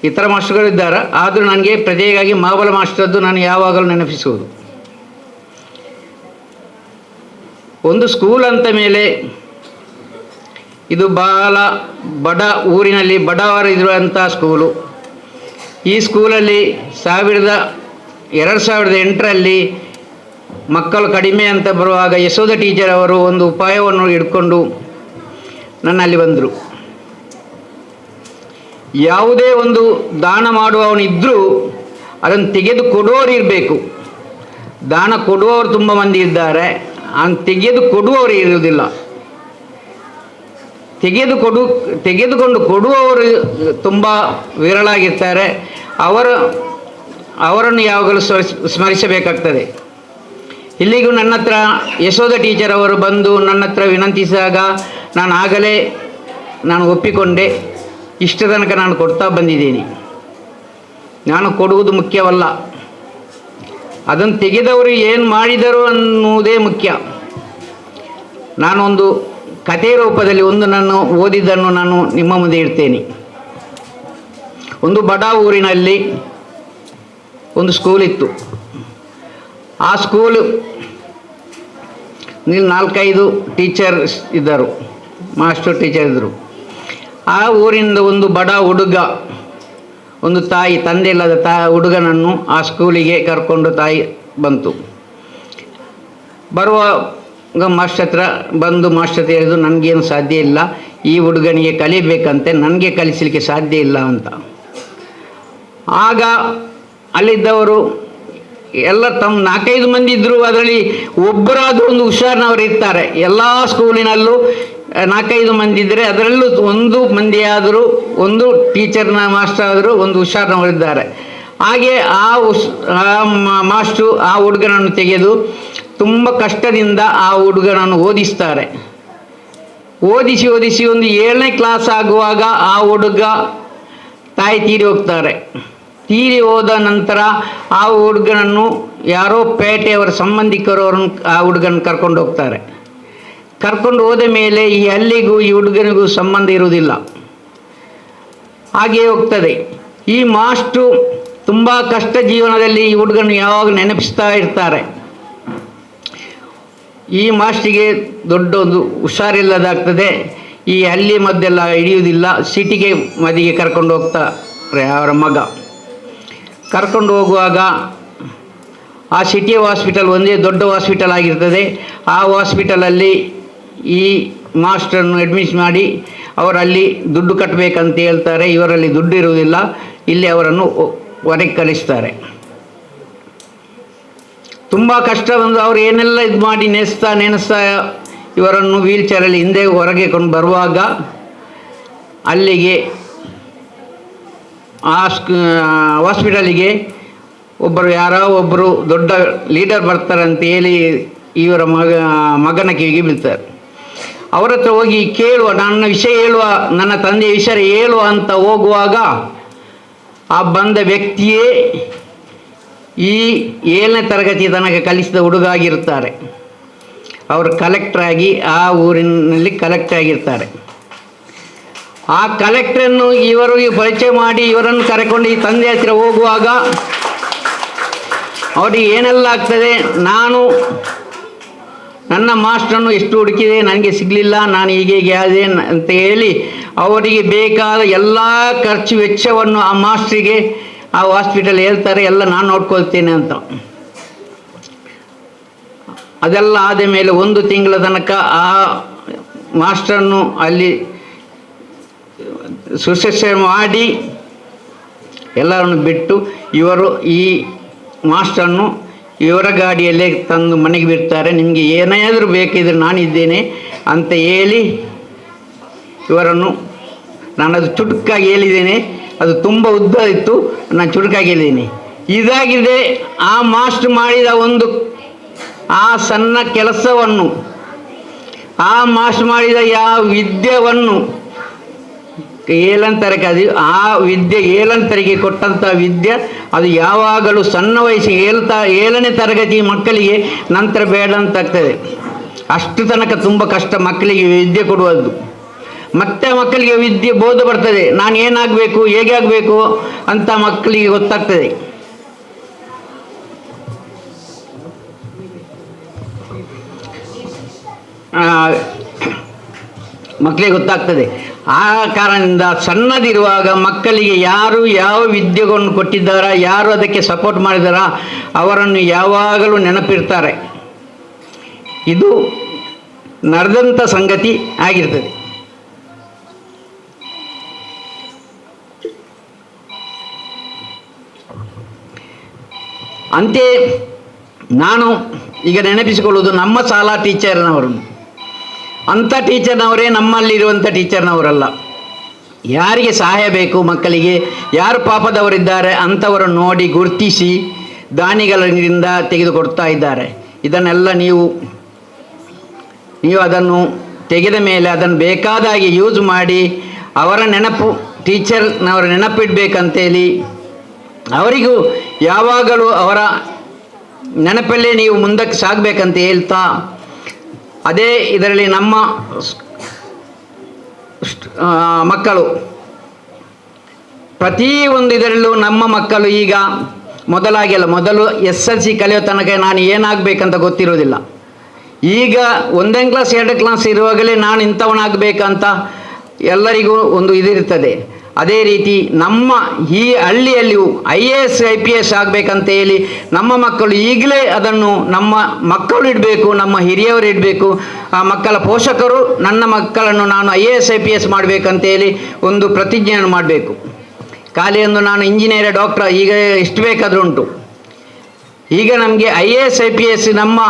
ಇತರ ಮಾಸ್ಟರ್ಗಳಿದ್ದಾರೆ, ಆದರೂ ನನಗೆ ಪ್ರತ್ಯೇಕವಾಗಿ ಮಹಾಬಲ ಮಾಸ್ಟರ್ದು ನಾನು ಯಾವಾಗಲೂ ನೆನಪಿಸುವುದು. ಒಂದು ಸ್ಕೂಲ್ ಅಂತ ಮೇಲೆ ಇದು ಬಹಳ ಬಡ ಊರಿನಲ್ಲಿ ಬಡವರಿರುವಂಥ ಸ್ಕೂಲು. ಈ ಸ್ಕೂಲಲ್ಲಿ 2008ರಲ್ಲಿ ಮಕ್ಕಳು ಕಡಿಮೆ ಅಂತ ಬರುವಾಗ ಯಶೋಧ ಟೀಚರ್ ಅವರು ಒಂದು ಉಪಾಯವನ್ನು ಹಿಡ್ಕೊಂಡು ನನ್ನಲ್ಲಿ ಬಂದರು. ಯಾವುದೇ ಒಂದು ದಾನ ಮಾಡುವವನಿದ್ದರೂ ಅದನ್ನು ತೆಗೆದು ಕೊಡುವವರು ಇರಬೇಕು. ದಾನ ಕೊಡುವವರು ತುಂಬ ಮಂದಿ ಇದ್ದಾರೆ, ತೆಗೆದು ಕೊಡುವವರು ಇರುವುದಿಲ್ಲ. ತೆಗೆದುಕೊಂಡು ಕೊಡುವವರು ತುಂಬ ವಿರಳಾಗಿರ್ತಾರೆ. ಅವರನ್ನು ಯಾವಾಗಲೂ ಸ್ಮರಿಸಬೇಕಾಗ್ತದೆ. ಇಲ್ಲಿಗೂ ನನ್ನ ಹತ್ರ ಯಶೋಧ ಟೀಚರ್ ಅವರು ಬಂದು ನನ್ನ ಹತ್ರ ವಿನಂತಿಸಿದಾಗ ನಾನು ಒಪ್ಪಿಕೊಂಡೆ. ಇಷ್ಟ ತನಕ ನಾನು ಕೊಡ್ತಾ ಬಂದಿದ್ದೀನಿ. ನಾನು ಕೊಡುವುದು ಮುಖ್ಯವಲ್ಲ, ಅದನ್ನು ತೆಗೆದವರು ಏನು ಮಾಡಿದರು ಅನ್ನುವುದೇ ಮುಖ್ಯ. ನಾನೊಂದು ಕಥೆ ರೂಪದಲ್ಲಿ ನಾನು ಓದಿದ್ದನ್ನು ನಾನು ನಿಮ್ಮ ಮುಂದೆ ಇಡ್ತೇನೆ. ಒಂದು ಬಡ ಊರಿನಲ್ಲಿ ಒಂದು ಸ್ಕೂಲ್ ಇತ್ತು. ಆ ಸ್ಕೂಲು 4-5 ಟೀಚರ್ಸ್ ಇದ್ದರು, ಮಾಸ್ಟರ್ ಟೀಚರ್ ಇದ್ದರು. ಆ ಊರಿಂದ ಒಂದು ಬಡ ಹುಡುಗ, ಒಂದು ತಂದೆ ಇಲ್ಲದ ಹುಡುಗನನ್ನು ಆ ಸ್ಕೂಲಿಗೆ ಕರ್ಕೊಂಡು ತಾಯಿ ಬಂತು. ಬರುವಾಗ ಮಾಸ್ಟರ್ ಹತ್ರ ಬಂದು ಮಾಸ್ಟರ್ ಹತ್ರ ಹೇಳಿದ್ರು, ನನಗೇನು ಸಾಧ್ಯ ಇಲ್ಲ, ಈ ಹುಡುಗನಿಗೆ ಕಲಿಬೇಕಂತೆ, ನನಗೆ ಕಲಿಸಲಿಕ್ಕೆ ಸಾಧ್ಯ ಇಲ್ಲ ಅಂತ. ಆಗ ಅಲ್ಲಿದ್ದವರು ಎಲ್ಲ ತಮ್ಮ 4-5 ಮಂದಿ ಇದ್ದರು, ಅದರಲ್ಲಿ ಒಬ್ಬರಾದರೂ ಒಂದು ಹುಷಾರಿನವರು ಇರ್ತಾರೆ. ಎಲ್ಲ ಸ್ಕೂಲಿನಲ್ಲೂ 4-5 ಮಂದಿ ಇದ್ದರೆ ಅದರಲ್ಲೂ ಒಂದು ಮಂದಿ ಆದರೂ, ಒಂದು ಟೀಚರ್ನ ಮಾಸ್ಟರ್ ಆದರೂ ಒಂದು ಹುಷಾರಿನವರಿದ್ದಾರೆ. ಹಾಗೆ ಆ ಮಾಸ್ಟ್ರು ಆ ಹುಡುಗನನ್ನು ತೆಗೆದು ತುಂಬ ಕಷ್ಟದಿಂದ ಆ ಹುಡುಗನನ್ನು ಓದಿಸ್ತಾರೆ. ಓದಿಸಿ ಒಂದು 7ನೇ ಕ್ಲಾಸ್ ಆಗುವಾಗ ಆ ಹುಡುಗ ತಾಯಿ ತೀರಿ ಹೋಗ್ತಾರೆ. ತೀರಿ ಹೋದ ನಂತರ ಆ ಹುಡುಗನನ್ನು ಯಾರೋ ಪೇಟೆಯವರ ಸಂಬಂಧಿಕರು ಆ ಹುಡುಗನ ಕರ್ಕೊಂಡು ಹೋಗ್ತಾರೆ. ಕರ್ಕೊಂಡು ಹೋದ ಮೇಲೆ ಈ ಹಳ್ಳಿಗೂ ಈ ಹುಡುಗನಿಗೂ ಸಂಬಂಧ ಇರುವುದಿಲ್ಲ, ಹಾಗೇ ಹೋಗ್ತದೆ. ಈ ಮಾಸ್ಟ್ರು ತುಂಬ ಕಷ್ಟ ಜೀವನದಲ್ಲಿ ಈ ಹುಡುಗನ ಯಾವಾಗ ನೆನಪಿಸ್ತಾ ಇರ್ತಾರೆ. ಈ ಮಾಸ್ಟ್ರಿಗೆ ದೊಡ್ಡ ಒಂದು ಹುಷಾರಿಲ್ಲದಾಗ್ತದೆ. ಈ ಹಳ್ಳಿ ಮದ್ದೆಲ್ಲ ಹಿಡಿಯುವುದಿಲ್ಲ, ಸಿಟಿಗೆ ಮದಿಗೆ ಕರ್ಕೊಂಡು ಹೋಗ್ತಾರೆ ಅವರ ಮಗ. ಕರ್ಕೊಂಡು ಹೋಗುವಾಗ ಆ ಸಿಟಿ ಹಾಸ್ಪಿಟಲ್ ಒಂದೇ ದೊಡ್ಡ ಹಾಸ್ಪಿಟಲ್ ಆಗಿರ್ತದೆ. ಆ ಹಾಸ್ಪಿಟಲಲ್ಲಿ ಈ ಮಾಸ್ಟರನ್ನು ಅಡ್ಮಿಟ್ ಮಾಡಿ ಅವರಲ್ಲಿ ದುಡ್ಡು ಕಟ್ಟಬೇಕಂತ ಹೇಳ್ತಾರೆ. ಇವರಲ್ಲಿ ದುಡ್ಡು ಇರುವುದಿಲ್ಲ. ಇಲ್ಲಿ ಅವರನ್ನು ಹೊರಗೆ ಕಳಿಸ್ತಾರೆ. ತುಂಬ ಕಷ್ಟ ಬಂದು ಅವರು ಏನೆಲ್ಲ ಇದು ಮಾಡಿ ನೆನೆಸ್ತಾ ಇವರನ್ನು ವೀಲ್ ಚೇರಲ್ಲಿ ಹಿಂದೆ ಹೊರಗೆ ಕೊಂಡು ಬರುವಾಗ ಅಲ್ಲಿಗೆ ಆ ಹಾಸ್ಪಿಟಲಿಗೆ ಒಬ್ಬರು ದೊಡ್ಡ ಲೀಡರ್ ಬರ್ತಾರೆ ಅಂತ ಹೇಳಿ ಇವರ ಮಗನ ಕಿವಿಗೆ ಬೀಳ್ತಾರೆ. ಅವರ ಹತ್ರ ಹೋಗಿ ಕೇಳುವ, ನನ್ನ ವಿಷಯ ಹೇಳುವ, ನನ್ನ ತಂದೆಯ ವಿಷಯ ಹೇಳುವ ಅಂತ ಹೋಗುವಾಗ ಆ ಬಂದ ವ್ಯಕ್ತಿಯೇ ಈ 7ನೇ ತರಗತಿ ತನಕ ಕಲಿಸಿದ ಹುಡುಗ ಆಗಿರ್ತಾರೆ. ಅವರು ಕಲೆಕ್ಟ್ರಾಗಿ ಆ ಊರಿನಲ್ಲಿ ಕಲೆಕ್ಟರ್ ಆಗಿರ್ತಾರೆ. ಆ ಕಲೆಕ್ಟ್ರನ್ನು ಇವರಿಗೆ ಪರಿಚಯ ಮಾಡಿ ಇವರನ್ನು ಕರೆಕೊಂಡು ಈ ತಂದೆ ಹತ್ತಿರ ಹೋಗುವಾಗ ಅವರಿಗೆ ಏನೆಲ್ಲ ಆಗ್ತದೆ, ನಾನು ನನ್ನ ಮಾಸ್ಟರನ್ನು ಎಷ್ಟು ಹುಡುಕಿದೆ, ನನಗೆ ಸಿಗಲಿಲ್ಲ, ನಾನು ಹೀಗೆ ಆದೆ ಅಂತ ಹೇಳಿ ಅವರಿಗೆ ಬೇಕಾದ ಎಲ್ಲ ಖರ್ಚು ವೆಚ್ಚವನ್ನು ಆ ಮಾಸ್ಟ್ರಿಗೆ ಆ ಹಾಸ್ಪಿಟಲ್ ಹೇಳ್ತಾರೆ, ಎಲ್ಲ ನಾನು ನೋಡ್ಕೊಳ್ತೇನೆ ಅಂತ. ಅದೆಲ್ಲ ಆದ ಮೇಲೆ 1 ತಿಂಗಳ ತನಕ ಆ ಮಾಸ್ಟರನ್ನು ಅಲ್ಲಿ ಶುಶ್ರೂಷೆ ಮಾಡಿ ಎಲ್ಲರನ್ನು ಬಿಟ್ಟು ಇವರು ಈ ಮಾಸ್ಟರನ್ನು ಇವರ ಗಾಡಿಯಲ್ಲೇ ತಂದು ಮನೆಗೆ ಬಿಡ್ತಾರೆ. ನಿಮಗೆ ಏನಾದರೂ ಬೇಕಿದ್ರೆ ನಾನಿದ್ದೇನೆ ಅಂತ ಹೇಳಿ ಇವರನ್ನು, ನಾನದು ಚುಟುಕಾಗಿ ಹೇಳಿದ್ದೇನೆ, ಅದು ತುಂಬ ಉದ್ದ ಇತ್ತು, ನಾನು ಚುಟುಕಾಗಿ ಹೇಳಿದ್ದೀನಿ. ಇದಾಗಿದೆ ಆ ಮಾಸ್ಟರ್ ಮಾಡಿದ ಒಂದು ಆ ಸಣ್ಣ ಕೆಲಸವನ್ನು, ಆ ಮಾಸ್ಟರ್ ಮಾಡಿದ ಯಾವ ವಿದ್ಯೆಯನ್ನು 7ನೇ ತರಗತಿ, ಅದು ಆ ವಿದ್ಯೆ 7ನೇ ತರಗತಿ ಕೊಟ್ಟಂಥ ವಿದ್ಯೆ ಅದು ಯಾವಾಗಲೂ ಸಣ್ಣ ವಯಸ್ಸಿಗೆ 7ನೇ ತರಗತಿ ಮಕ್ಕಳಿಗೆ ನಂತರ ಬೇಡ ಅಂತಾಗ್ತದೆ. ಅಷ್ಟು ತನಕ ತುಂಬ ಕಷ್ಟ ಮಕ್ಕಳಿಗೆ ವಿದ್ಯೆ ಕೊಡುವುದು. ಮತ್ತೆ ಮಕ್ಕಳಿಗೆ ವಿದ್ಯೆ ಬೋಧ ಬರ್ತದೆ, ನಾನು ಏನಾಗಬೇಕು, ಹೇಗೆ ಆಗಬೇಕು ಅಂತ ಮಕ್ಕಳಿಗೆ ಗೊತ್ತಾಗ್ತದೆ. ಮಕ್ಕಳಿಗೆ ಗೊತ್ತಾಗ್ತದೆ. ಆ ಕಾರಣದಿಂದ ಸಣ್ಣದಿರುವಾಗ ಮಕ್ಕಳಿಗೆ ಯಾರು ಯಾವ ವಿದ್ಯೆಗಳನ್ನು ಕೊಟ್ಟಿದ್ದಾರಾ, ಯಾರು ಅದಕ್ಕೆ ಸಪೋರ್ಟ್ ಮಾಡಿದಾರಾ ಅವರನ್ನು ಯಾವಾಗಲೂ ನೆನಪಿರ್ತಾರೆ. ಇದು ನಡೆದಂಥ ಸಂಗತಿ ಆಗಿರ್ತದೆ. ಅಂತೆ ನಾನು ಈಗ ನೆನಪಿಸಿಕೊಳ್ಳುವುದು ನಮ್ಮ ಶಾಲಾ ಟೀಚರ್ನವರನ್ನು. ಅಂಥ ಟೀಚರ್ನವರೇ ನಮ್ಮಲ್ಲಿರುವಂಥ ಟೀಚರ್ನವರಲ್ಲ. ಯಾರಿಗೆ ಸಹಾಯ ಬೇಕು ಮಕ್ಕಳಿಗೆ, ಯಾರು ಪಾಪದವರಿದ್ದಾರೆ ಅಂಥವರನ್ನು ನೋಡಿ ಗುರುತಿಸಿ ದಾನಿಗಳಿಂದ ತೆಗೆದುಕೊಡ್ತಾ ಇದ್ದಾರೆ. ಇದನ್ನೆಲ್ಲ ನೀವು ಅದನ್ನು ತೆಗೆದ ಮೇಲೆ ಅದನ್ನು ಬೇಕಾದಾಗಿ ಯೂಸ್ ಮಾಡಿ ಅವರ ನೆನಪು, ಟೀಚರ್ನವರ ನೆನಪಿಡಬೇಕಂತೇಳಿ ಅವರಿಗೂ ಯಾವಾಗಲೂ ಅವರ ನೆನಪಲ್ಲೇ ನೀವು ಮುಂದಕ್ಕೆ ಸಾಗಬೇಕಂತ ಹೇಳ್ತಾ, ಅದೇ ಇದರಲ್ಲಿ ನಮ್ಮ ಮಕ್ಕಳು ಪ್ರತಿಯೊಂದು ಇದರಲ್ಲೂ ನಮ್ಮ ಮಕ್ಕಳು ಈಗ ಮೊದಲು SLC ಕಲಿಯೋ ತನಕ ನಾನು ಏನಾಗಬೇಕಂತ ಗೊತ್ತಿರೋದಿಲ್ಲ. ಈಗ 1ನೇ ಕ್ಲಾಸ್ 2ನೇ ಕ್ಲಾಸ್ ಇರುವಾಗಲೇ ನಾನು ಇಂಥವನಾಗಬೇಕಂತ ಎಲ್ಲರಿಗೂ ಒಂದು ಇದಿರ್ತದೆ. ಅದೇ ರೀತಿ ನಮ್ಮ ಈ ಹಳ್ಳಿಯಲ್ಲಿಯೂ IAS IPS ಆಗಬೇಕಂತ ಹೇಳಿ ನಮ್ಮ ಮಕ್ಕಳು ಈಗಲೇ ಅದನ್ನು ನಮ್ಮ ಮಕ್ಕಳು ಇಡಬೇಕು, ನಮ್ಮ ಹಿರಿಯವರು ಇಡಬೇಕು. ಆ ಮಕ್ಕಳ ಪೋಷಕರು ನನ್ನ ಮಕ್ಕಳನ್ನು ನಾನು IAS IPS ಮಾಡಬೇಕಂತೇಳಿ ಒಂದು ಪ್ರತಿಜ್ಞೆಯನ್ನು ಮಾಡಬೇಕು. ಖಾಲಿ ಒಂದು ನಾನು ಇಂಜಿನಿಯರ್, ಡಾಕ್ಟರ್ ಈಗ ಎಷ್ಟು ಬೇಕಾದರೂ ಉಂಟು. ಈಗ ನಮಗೆ IAS IPS ನಮ್ಮ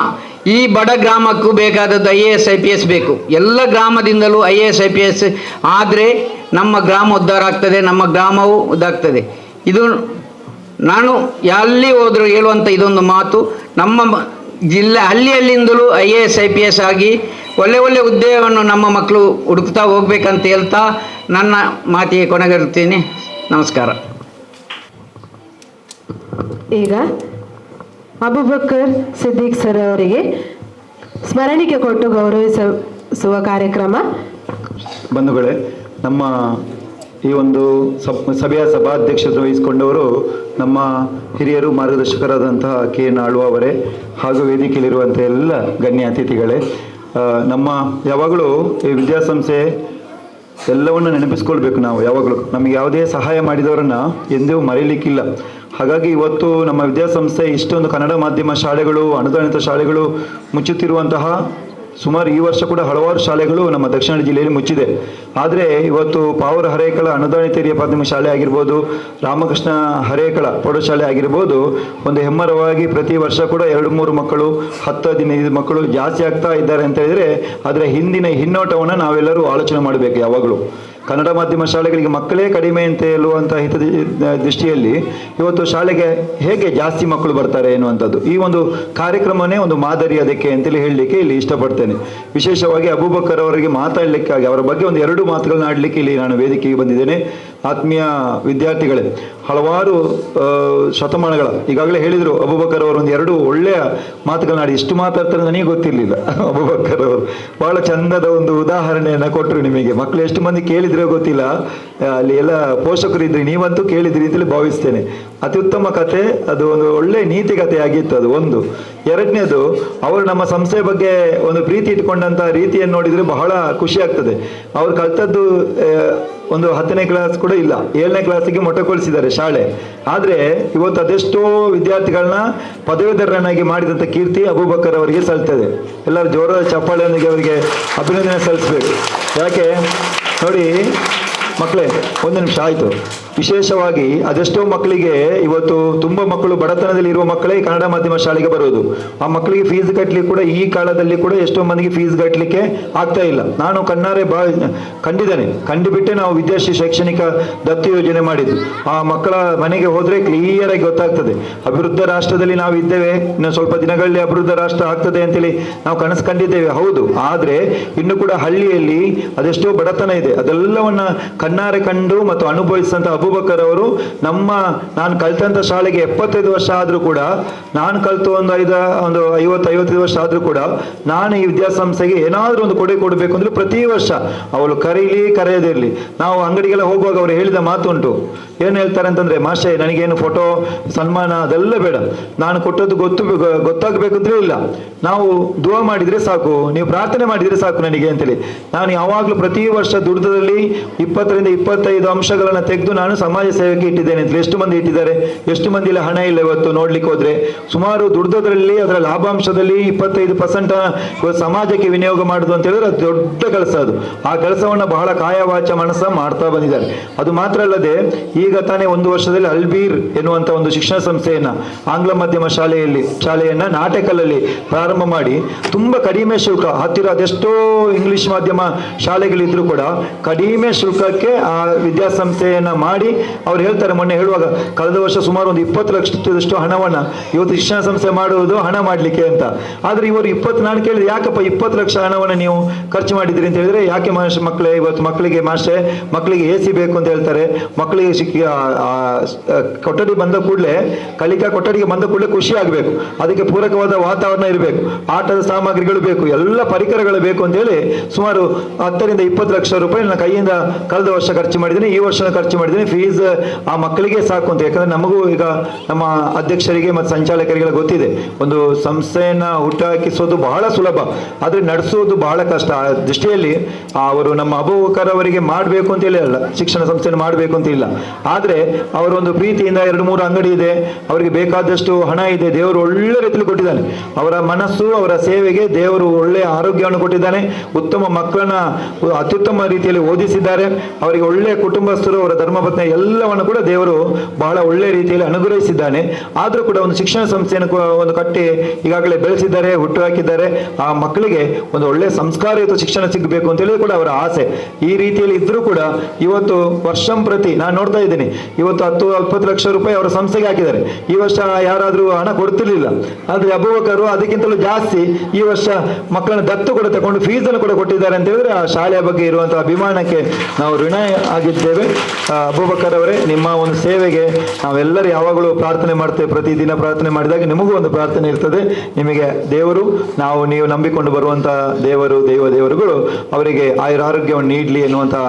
ಈ ಬಡ ಗ್ರಾಮಕ್ಕೂ ಬೇಕಾದದ್ದು IAS IPS ಬೇಕು. ಎಲ್ಲ ಗ್ರಾಮದಿಂದಲೂ IAS IPS ಆದರೆ ನಮ್ಮ ಗ್ರಾಮ ಉದ್ಧಾರ ಆಗ್ತದೆ, ನಮ್ಮ ಗ್ರಾಮವು ಉದ್ದಾಗ್ತದೆ. ಇದು ನಾನು ಎಲ್ಲಿ ಹೋದರೂ ಹೇಳುವಂಥ ಇದೊಂದು ಮಾತು. ನಮ್ಮ ಜಿಲ್ಲೆ ಹಳ್ಳಿಯಲ್ಲಿಂದಲೂ IAS IPS ಆಗಿ ಒಳ್ಳೆ ಹುದ್ದೆಯನ್ನು ನಮ್ಮ ಮಕ್ಕಳು ಹುಡುಕ್ತಾ ಹೋಗ್ಬೇಕಂತ ಹೇಳ್ತಾ ನನ್ನ ಮಾತಿಗೆ ಕೊನೆಗಾಡುತ್ತೇನೆ. ನಮಸ್ಕಾರ. ಈಗ ಅಬುಬಕರ್ ಸಿದ್ದಿಕ್ ಸರ್ ಅವರಿಗೆ ಸ್ಮರಣಿಕೆ ಕೊಟ್ಟು ಗೌರವಿಸುವ ಕಾರ್ಯಕ್ರಮ. ಬಂಧುಗಳೇ, ನಮ್ಮ ಈ ಒಂದು ಸಭೆಯ ಸಭಾಧ್ಯಕ್ಷತೆ ವಹಿಸಿಕೊಂಡವರು ನಮ್ಮ ಹಿರಿಯರು ಮಾರ್ಗದರ್ಶಕರಾದಂತಹ KN ಆಳ್ವ ಅವರೇ, ಹಾಗೂ ವೇದಿಕೆಯಲ್ಲಿರುವಂಥ ಎಲ್ಲ ಗಣ್ಯ ಅತಿಥಿಗಳೇ. ನಮ್ಮ ಯಾವಾಗಲೂ ಈ ವಿದ್ಯಾಸಂಸ್ಥೆ ಎಲ್ಲವನ್ನು ನೆನಪಿಸ್ಕೊಳ್ಬೇಕು. ನಾವು ಯಾವಾಗಲೂ ನಮಗೆ ಯಾವುದೇ ಸಹಾಯ ಮಾಡಿದವರನ್ನು ಎಂದೂ ಮರೀಲಿಕ್ಕಿಲ್ಲ. ಹಾಗಾಗಿ ಇವತ್ತು ನಮ್ಮ ವಿದ್ಯಾಸಂಸ್ಥೆ ಇಷ್ಟೊಂದು ಕನ್ನಡ ಮಾಧ್ಯಮ ಶಾಲೆಗಳು, ಅನುದಾನಿತ ಶಾಲೆಗಳು ಮುಚ್ಚುತ್ತಿರುವಂತಹ ಸುಮಾರು ಈ ವರ್ಷ ಕೂಡ ಹಲವಾರು ಶಾಲೆಗಳು ನಮ್ಮ ದಕ್ಷಿಣ ಜಿಲ್ಲೆಯಲ್ಲಿ ಮುಚ್ಚಿದೆ. ಆದರೆ ಇವತ್ತು ಪಾವರ ಹರೇಕಳ ಅನುದಾನಿತ ಹಿರಿಯ ಪ್ರಾಥಮಿಕ ಶಾಲೆ ಆಗಿರ್ಬೋದು, ರಾಮಕೃಷ್ಣ ಹರೇಕಳ ಪ್ರೌಢಶಾಲೆ ಆಗಿರ್ಬೋದು, ಒಂದು ಹೆಮ್ಮರವಾಗಿ ಪ್ರತಿ ವರ್ಷ ಕೂಡ 2-3 ಮಕ್ಕಳು, 10-15 ಮಕ್ಕಳು ಜಾಸ್ತಿ ಆಗ್ತಾ ಇದ್ದಾರೆ ಅಂತ ಹೇಳಿದರೆ ಅದರ ಹಿಂದಿನ ಹಿನ್ನೋಟವನ್ನು ನಾವೆಲ್ಲರೂ ಆಲೋಚನೆ ಮಾಡಬೇಕು. ಯಾವಾಗಲೂ ಕನ್ನಡ ಮಾಧ್ಯಮ ಶಾಲೆಗಳಿಗೆ ಮಕ್ಕಳೇ ಕಡಿಮೆ ಅಂತ ಹೇಳುವಂಥ ದೃಷ್ಟಿಯಲ್ಲಿ ಇವತ್ತು ಶಾಲೆಗೆ ಹೇಗೆ ಜಾಸ್ತಿ ಮಕ್ಕಳು ಬರ್ತಾರೆ ಎನ್ನುವಂಥದ್ದು ಈ ಒಂದು ಕಾರ್ಯಕ್ರಮನೇ ಒಂದು ಮಾದರಿ ಅದಕ್ಕೆ ಅಂತೇಳಿ ಹೇಳಲಿಕ್ಕೆ ಇಲ್ಲಿ ಇಷ್ಟಪಡ್ತೇನೆ. ವಿಶೇಷವಾಗಿ ಅಬೂಬಕರ್ ಅವರಿಗೆ ಮಾತಾಡಲಿಕ್ಕಾಗಿ ಅವರ ಬಗ್ಗೆ ಒಂದು 2 ಮಾತುಗಳನ್ನ ಆಡಲಿಕ್ಕೆ ಇಲ್ಲಿ ನಾನು ವೇದಿಕೆಗೆ ಬಂದಿದ್ದೇನೆ. ಆತ್ಮೀಯ ವಿದ್ಯಾರ್ಥಿಗಳೇ, ಹಲವಾರು ಶತಮಾನಗಳ ಈಗಾಗಲೇ ಹೇಳಿದರು ಅಬೂಬಕರ್ ಅವರು ಒಂದು 2 ಒಳ್ಳೆಯ ಮಾತುಗಳನ್ನಾಡಿ. ಇಷ್ಟು ಮಾತಾಡ್ತಾರೆ ನನಗೆ ಗೊತ್ತಿರಲಿಲ್ಲ. ಅಬೂಬಕರ್ ಅವರು ಬಹಳ ಚಂದದ ಒಂದು ಉದಾಹರಣೆಯನ್ನು ಕೊಟ್ಟರು ನಿಮಗೆ. ಮಕ್ಕಳು ಎಷ್ಟು ಮಂದಿ ಕೇಳಿದ್ರೆ ಗೊತ್ತಿಲ್ಲ, ಅಲ್ಲಿ ಎಲ್ಲ ಪೋಷಕರು ಇದ್ರಿ, ನೀವಂತೂ ಕೇಳಿದ್ರಿ ಅಂತೇಳಿ ಭಾವಿಸ್ತೇನೆ. ಅತ್ಯುತ್ತಮ ಕತೆ, ಅದು ಒಂದು ಒಳ್ಳೆ ನೀತಿ ಕಥೆ ಆಗಿತ್ತು ಅದು ಒಂದು. ಎರಡನೇದು, ಅವರು ನಮ್ಮ ಸಂಸ್ಥೆ ಬಗ್ಗೆ ಒಂದು ಪ್ರೀತಿ ಇಟ್ಕೊಂಡಂತ ರೀತಿಯನ್ನು ನೋಡಿದ್ರೆ ಬಹಳ ಖುಷಿ ಆಗ್ತದೆ. ಅವ್ರು ಕಲ್ತದ್ದು ಒಂದು 10ನೇ ಕ್ಲಾಸ್ ಕೂಡ ಇಲ್ಲ, 7ನೇ ಕ್ಲಾಸಿಗೆ ಮೊಟಕೊಳಿಸಿದ್ದಾರೆ ಶಾಲೆ. ಆದರೆ ಇವತ್ತು ಅದೆಷ್ಟೋ ವಿದ್ಯಾರ್ಥಿಗಳನ್ನ ಪದವೀಧರನಾಗಿ ಮಾಡಿದಂಥ ಕೀರ್ತಿ ಅಬೂಬಕರ್ ಅವರಿಗೆ ಸಲ್ತದೆ. ಎಲ್ಲರೂ ಜೋರಾದ ಚಪ್ಪಾಳೆಯೊಂದಿಗೆ ಅವರಿಗೆ ಅಭಿನಂದನೆ ಸಲ್ಲಿಸಬೇಕು. ಯಾಕೆ ನೋಡಿ ಮಕ್ಕಳೇ, 1 ನಿಮಿಷ ಆಯಿತು. ವಿಶೇಷವಾಗಿ ಅದೆಷ್ಟೋ ಮಕ್ಕಳಿಗೆ ಇವತ್ತು ತುಂಬ ಮಕ್ಕಳು ಬಡತನದಲ್ಲಿ ಇರುವ ಮಕ್ಕಳೇ ಕನ್ನಡ ಮಾಧ್ಯಮ ಶಾಲೆಗೆ ಬರೋದು. ಆ ಮಕ್ಕಳಿಗೆ ಫೀಸ್ ಕಟ್ಟಲಿಕ್ಕೆ ಕೂಡ ಈ ಕಾಲದಲ್ಲಿ ಕೂಡ ಎಷ್ಟೋ ಮಂದಿಗೆ ಫೀಸ್ ಕಟ್ಟಲಿಕ್ಕೆ ಆಗ್ತಾ ಇಲ್ಲ. ನಾನು ಕಣ್ಣಾರೆ ಕಂಡಿದ್ದೇನೆ, ಕಂಡುಬಿಟ್ಟೆ ನಾವು ವಿದ್ಯಾಶ್ರೀ ಶೈಕ್ಷಣಿಕ ದತ್ತು ಯೋಜನೆ ಮಾಡಿದ್ದು. ಆ ಮಕ್ಕಳ ಮನೆಗೆ ಹೋದರೆ ಕ್ಲಿಯರ್ ಆಗಿ ಗೊತ್ತಾಗ್ತದೆ. ಅಭಿವೃದ್ಧ ರಾಷ್ಟ್ರದಲ್ಲಿ ನಾವು ಇದ್ದೇವೆ, ಇನ್ನು ಸ್ವಲ್ಪ ದಿನಗಳಲ್ಲಿ ಅಭಿವೃದ್ಧ ರಾಷ್ಟ್ರ ಆಗ್ತದೆ ಅಂತೇಳಿ ನಾವು ಕನಸು ಕಂಡಿದ್ದೇವೆ, ಹೌದು. ಆದರೆ ಇನ್ನು ಕೂಡ ಹಳ್ಳಿಯಲ್ಲಿ ಅದೆಷ್ಟೋ ಬಡತನ ಇದೆ. ಅದೆಲ್ಲವನ್ನ ಕಣ್ಣಾರೆ ಕಂಡು ಮತ್ತು ಅನುಭವಿಸಿದಂಥ ಅಬೂಬಕರ್ ಅವರು ನಾನು ಕಲ್ತಂತ ಶಾಲೆಗೆ 75 ವರ್ಷ ಆದರೂ ಕೂಡ, ನಾನು ಕಲಿತು ಒಂದು 50-55 ವರ್ಷ ಆದರೂ ಕೂಡ ನಾನು ಈ ವಿದ್ಯಾಸಂಸ್ಥೆಗೆ ಏನಾದರೂ ಒಂದು ಕೊಡುಗೆ ಕೊಡಬೇಕು ಅಂದ್ರೆ ಪ್ರತಿ ವರ್ಷ ಅವಳು ಕರೆಯದಿರಲಿ, ನಾವು ಅಂಗಡಿಗೆಲ್ಲ ಹೋಗುವಾಗ ಅವರು ಹೇಳಿದ ಮಾತುಂಟು. ಏನು ಹೇಳ್ತಾರೆ ಅಂತಂದ್ರೆ, ಮಾಸ್ಟರ್ ನನಗೇನು ಫೋಟೋ ಸನ್ಮಾನ ಅದೆಲ್ಲ ಬೇಡ, ನಾನು ಕೊಟ್ಟದ್ದು ಗೊತ್ತಾಗಬೇಕು ಅಂದ್ರೆ ಇಲ್ಲ, ನಾವು ದುವಾ ಮಾಡಿದ್ರೆ ಸಾಕು, ನೀವು ಪ್ರಾರ್ಥನೆ ಮಾಡಿದ್ರೆ ಸಾಕು ನನಗೆ ಅಂತೇಳಿ. ನಾನು ಯಾವಾಗಲೂ ಪ್ರತಿ ವರ್ಷ ದುಡ್ಡದಲ್ಲಿ 20-25 ಅಂಶಗಳನ್ನು ತೆಗೆದು ನಾನು ಸಮಾಜ ಸೇವೆಗೆ ಇಟ್ಟಿದ್ದೇನೆ ಅಂತ. ಎಷ್ಟು ಮಂದಿ ಇಟ್ಟಿದ್ದಾರೆ? ಎಷ್ಟು ಮಂದಿ ಇಲ್ಲ ಹಣ ಇಲ್ಲ ಇವತ್ತು ನೋಡ್ಲಿಕ್ಕೆ ಹೋದ್ರೆ. ಸುಮಾರು ದುಡ್ಡೋದ್ರಲ್ಲಿ ಅದರ ಲಾಭಾಂಶದಲ್ಲಿ 25% ಸಮಾಜಕ್ಕೆ ವಿನಿಯೋಗ ಮಾಡುದು ಅಂತ ಹೇಳಿದ್ರೆ ಅದು ದೊಡ್ಡ ಕೆಲಸ. ಅದು ಆ ಕೆಲಸವನ್ನ ಬಹಳ ಕಾಯವಾಚ ಮನಸ್ಸ ಮಾಡ್ತಾ ಬಂದಿದ್ದಾರೆ. ಅದು ಮಾತ್ರ ಅಲ್ಲದೆ ಈಗ ತಾನೇ 1 ವರ್ಷದಲ್ಲಿ ಅಲ್ಬೀರ್ ಎನ್ನುವಂತ ಒಂದು ಶಿಕ್ಷಣ ಸಂಸ್ಥೆಯನ್ನ ಆಂಗ್ಲ ಮಾಧ್ಯಮ ಶಾಲೆಯನ್ನ ನಾಟಕಲ್ಲಲ್ಲಿ ಪ್ರಾರಂಭ ಮಾಡಿ ತುಂಬಾ ಕಡಿಮೆ ಶುಲ್ಕ, ಹತ್ತಿರ ಅದೆಷ್ಟೋ ಇಂಗ್ಲಿಷ್ ಮಾಧ್ಯಮ ಶಾಲೆಗಳಿದ್ರು ಕೂಡ ಕಡಿಮೆ ಶುಲ್ಕಕ್ಕೆ ಆ ವಿದ್ಯಾಸಂಸ್ಥೆಯನ್ನ ಮಾಡಿ ಅವ್ರು ಹೇಳ್ತಾರೆ, ಮೊನ್ನೆ ಹೇಳುವಾಗ ಕಳೆದ ವರ್ಷ ಸುಮಾರು ಒಂದು 20 ಲಕ್ಷದಷ್ಟು ಹಣವನ್ನ ಇವತ್ತು ಶಿಕ್ಷಣ ಸಂಸ್ಥೆ ಮಾಡುವುದು ಹಣ ಮಾಡ್ಲಿಕ್ಕೆ ಅಂತ. ಆದ್ರೆ ಇವರು ನಾನು ಕೇಳಿದ್ರೆ ಯಾಕಪ್ಪ 20 ಲಕ್ಷ ಹಣವನ್ನ ನೀವು ಖರ್ಚು ಮಾಡಿದ್ರಿ ಅಂತ ಹೇಳಿದ್ರೆ, ಯಾಕೆ ಮಕ್ಕಳೇ ಇವತ್ತು ಮಕ್ಕಳಿಗೆ AC ಬೇಕು ಅಂತ ಹೇಳ್ತಾರೆ. ಮಕ್ಕಳಿಗೆ ಕೊಠಡಿ ಬಂದ ಕೂಡಲೇ, ಕಲಿಕಾ ಕೊಠಡಿಗೆ ಬಂದ ಕೂಡಲೇ ಖುಷಿ ಆಗಬೇಕು, ಅದಕ್ಕೆ ಪೂರಕವಾದ ವಾತಾವರಣ ಇರಬೇಕು, ಆಟದ ಸಾಮಗ್ರಿಗಳು ಬೇಕು, ಎಲ್ಲ ಪರಿಕರಗಳು ಬೇಕು ಅಂತ ಹೇಳಿ ಸುಮಾರು 10-20 ಲಕ್ಷ ರೂಪಾಯಿ ನನ್ನ ಕೈಯಿಂದ ಕಳೆದ ವರ್ಷ ಖರ್ಚು ಮಾಡಿದ್ದೀನಿ, ಈ ವರ್ಷ ಖರ್ಚು ಮಾಡಿದ್ದೀನಿ. ಫೀಸ್ ಆ ಮಕ್ಕಳಿಗೆ ಸಾಕು ಅಂತ. ಯಾಕಂದ್ರೆ ನಮಗೂ ಈಗ ನಮ್ಮ ಅಧ್ಯಕ್ಷರಿಗೆ ಮತ್ತು ಸಂಚಾಲಕರಿಗೆ ಗೊತ್ತಿದೆ, ಒಂದು ಸಂಸ್ಥೆಯನ್ನ ಹುಟ್ಟುಹಾಕಿಸೋದು ಬಹಳ ಸುಲಭ, ಆದ್ರೆ ನಡೆಸೋದು ಬಹಳ ಕಷ್ಟ. ಆ ದೃಷ್ಟಿಯಲ್ಲಿ ಅವರು ನಮ್ಮ ಅಬೂಬಕರ್ ಅವರಿಗೆ ಮಾಡಬೇಕು ಅಂತ ಹೇಳಿ ಅಲ್ಲ, ಶಿಕ್ಷಣ ಸಂಸ್ಥೆಯನ್ನು ಮಾಡಬೇಕು ಅಂತ ಇಲ್ಲ, ಆದ್ರೆ ಅವರೊಂದು ಪ್ರೀತಿಯಿಂದ 2-3 ಅಂಗಡಿ ಇದೆ, ಅವರಿಗೆ ಬೇಕಾದಷ್ಟು ಹಣ ಇದೆ, ದೇವರು ಒಳ್ಳೆ ರೀತಿಯಲ್ಲಿ ಕೊಟ್ಟಿದ್ದಾನೆ. ಅವರ ಮನಸ್ಸು, ಅವರ ಸೇವೆಗೆ ದೇವರು ಒಳ್ಳೆಯ ಆರೋಗ್ಯವನ್ನು ಕೊಟ್ಟಿದ್ದಾನೆ, ಉತ್ತಮ ಮಕ್ಕಳನ್ನ ಅತ್ಯುತ್ತಮ ರೀತಿಯಲ್ಲಿ ಓದಿಸಿದ್ದಾರೆ, ಅವರಿಗೆ ಒಳ್ಳೆಯ ಕುಟುಂಬಸ್ಥರು, ಅವರ ಧರ್ಮಪತ್ನಿ ಎಲ್ಲವನ್ನು ಕೂಡ ದೇವರು ಬಹಳ ಒಳ್ಳೆ ರೀತಿಯಲ್ಲಿ ಅನುಗ್ರಹಿಸಿದ್ದಾನೆ. ಆದರೂ ಕೂಡ ಒಂದು ಶಿಕ್ಷಣ ಸಂಸ್ಥೆಯನ್ನು ಒಂದು ಕಟ್ಟಿ ಈಗಾಗಲೇ ಬೆಳೆಸಿದ್ದಾರೆ, ಹುಟ್ಟು ಹಾಕಿದ್ದಾರೆ. ಆ ಮಕ್ಕಳಿಗೆ ಒಂದು ಒಳ್ಳೆ ಸಂಸ್ಕಾರಯುತ ಶಿಕ್ಷಣ ಸಿಗಬೇಕು ಅಂತ ಹೇಳಿ ಕೂಡ ಅವರ ಆಸೆ. ಈ ರೀತಿಯಲ್ಲಿ ಇದ್ರೂ ಕೂಡ ಇವತ್ತು ವರ್ಷಂಪ್ರತಿ ನಾನು ನೋಡ್ತಾ ಇದ್ದೀನಿ, ಇವತ್ತು 10-20 ಲಕ್ಷ ರೂಪಾಯಿ ಅವರ ಸಂಸ್ಥೆಗೆ ಹಾಕಿದ್ದಾರೆ. ಈ ವರ್ಷ ಯಾರಾದ್ರೂ ಹಣ ಕೊಡ್ತಿರ್ಲಿಲ್ಲ, ಆದ್ರೆ ಅಬೂಬಕರ್ ಅದಕ್ಕಿಂತಲೂ ಜಾಸ್ತಿ ಈ ವರ್ಷ ಮಕ್ಕಳನ್ನ ದತ್ತು ಕೂಡ ತಗೊಂಡು ಫೀಸ್ ಅನ್ನು ಕೂಡ ಕೊಟ್ಟಿದ್ದಾರೆ ಅಂತ ಹೇಳಿದ್ರೆ ಆ ಶಾಲೆಯ ಬಗ್ಗೆ ಇರುವಂತಹ ಅಭಿಮಾನಕ್ಕೆ ನಾವು ಋಣ ಆಗಿದ್ದೇವೆ. ಅಬೂಬಕರ್ ಅವರೇ, ನಿಮ್ಮ ಒಂದು ಸೇವೆಗೆ ನಾವೆಲ್ಲರೂ ಯಾವಾಗಲೂ ಪ್ರಾರ್ಥನೆ ಮಾಡ್ತೇವೆ. ಪ್ರತಿದಿನ ಪ್ರಾರ್ಥನೆ ಮಾಡಿದಾಗ ನಿಮಗೂ ಒಂದು ಪ್ರಾರ್ಥನೆ ಇರ್ತದೆ. ನಿಮಗೆ ದೇವರು, ನೀವು ನಂಬಿಕೊಂಡು ಬರುವಂತಹ ದೇವರುಗಳು ಅವರಿಗೆ ಆಯುರಾರೋಗ್ಯವನ್ನು ನೀಡಲಿ ಎನ್ನುವಂತಹ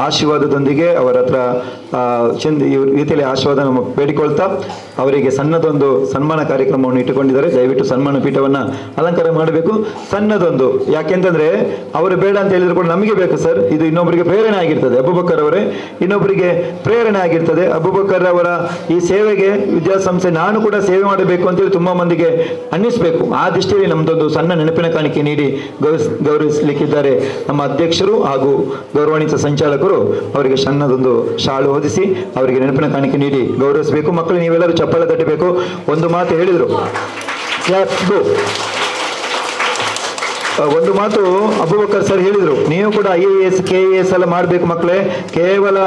ಆಶೀರ್ವಾದದೊಂದಿಗೆ ಅವರ ಹತ್ರ ಈ ರೀತಿಯಲ್ಲಿ ಆಶೀರ್ವಾದ ಬೇಡಿಕೊಳ್ತಾ ಅವರಿಗೆ ಸಣ್ಣದೊಂದು ಸನ್ಮಾನ ಕಾರ್ಯಕ್ರಮವನ್ನು ಇಟ್ಟುಕೊಂಡಿದ್ದಾರೆ. ದಯವಿಟ್ಟು ಸನ್ಮಾನ ಪೀಠವನ್ನು ಅಲಂಕಾರ ಮಾಡಬೇಕು. ಸಣ್ಣದೊಂದು, ಯಾಕೆಂತಂದ್ರೆ ಅವರು ಬೇಡ ಅಂತ ಹೇಳಿದ್ರು ಕೂಡ ನಮಗೆ ಬೇಕು ಸರ್. ಇದು ಇನ್ನೊಬ್ಬರಿಗೆ ಪ್ರೇರಣೆ ಆಗಿರ್ತದೆ. ಅಬೂಬಕರ್ ಅವರೇ ಇನ್ನೊಬ್ಬರಿಗೆ ಪ್ರೇರಣೆ ಆಗಿರ್ತದೆ. ಅಬೂಬಕರ್ ಅವರ ಈ ಸೇವೆಗೆ ವಿದ್ಯಾಸಂಸ್ಥೆ ನಾನು ಕೂಡ ಸೇವೆ ಮಾಡಬೇಕು ಅಂತೇಳಿ ತುಂಬಾ ಮಂದಿಗೆ ಅನ್ನಿಸ್ಬೇಕು. ಆ ದೃಷ್ಟಿಯಲ್ಲಿ ನಮ್ದೊಂದು ಸಣ್ಣ ನೆನಪಿನ ಕಾಣಿಕೆ ನೀಡಿ ಗೌರವಿಸಲಿಕ್ಕಿದ್ದಾರೆ ನಮ್ಮ ಅಧ್ಯಕ್ಷರು ಹಾಗೂ ಗೌರವಾನ್ವಿತ ಸಂಚಾಲಕರು. ಅವರಿಗೆ ಸಣ್ಣದೊಂದು ಶಾಲು ಹೊದಿಸಿ ಅವರಿಗೆ ನೆನಪಿನ ಕಾಣಿಕೆ ನೀಡಿ ಗೌರವಿಸಬೇಕು. ಮಕ್ಕಳು ನೀವೆಲ್ಲರೂ ಚಪ್ಪಾಳೆ ತಟ್ಟಬೇಕು. ಒಂದು ಮಾತು ಹೇಳಿದ್ರು, ಒಂದು ಮಾತು ಅಬೂಬಕರ್ ಸರ್ ಹೇಳಿದ್ರು, ನೀವು ಕೂಡ IAS KAS ಎಲ್ಲ ಮಾಡಬೇಕು ಮಕ್ಕಳೇ. ಕೇವಲ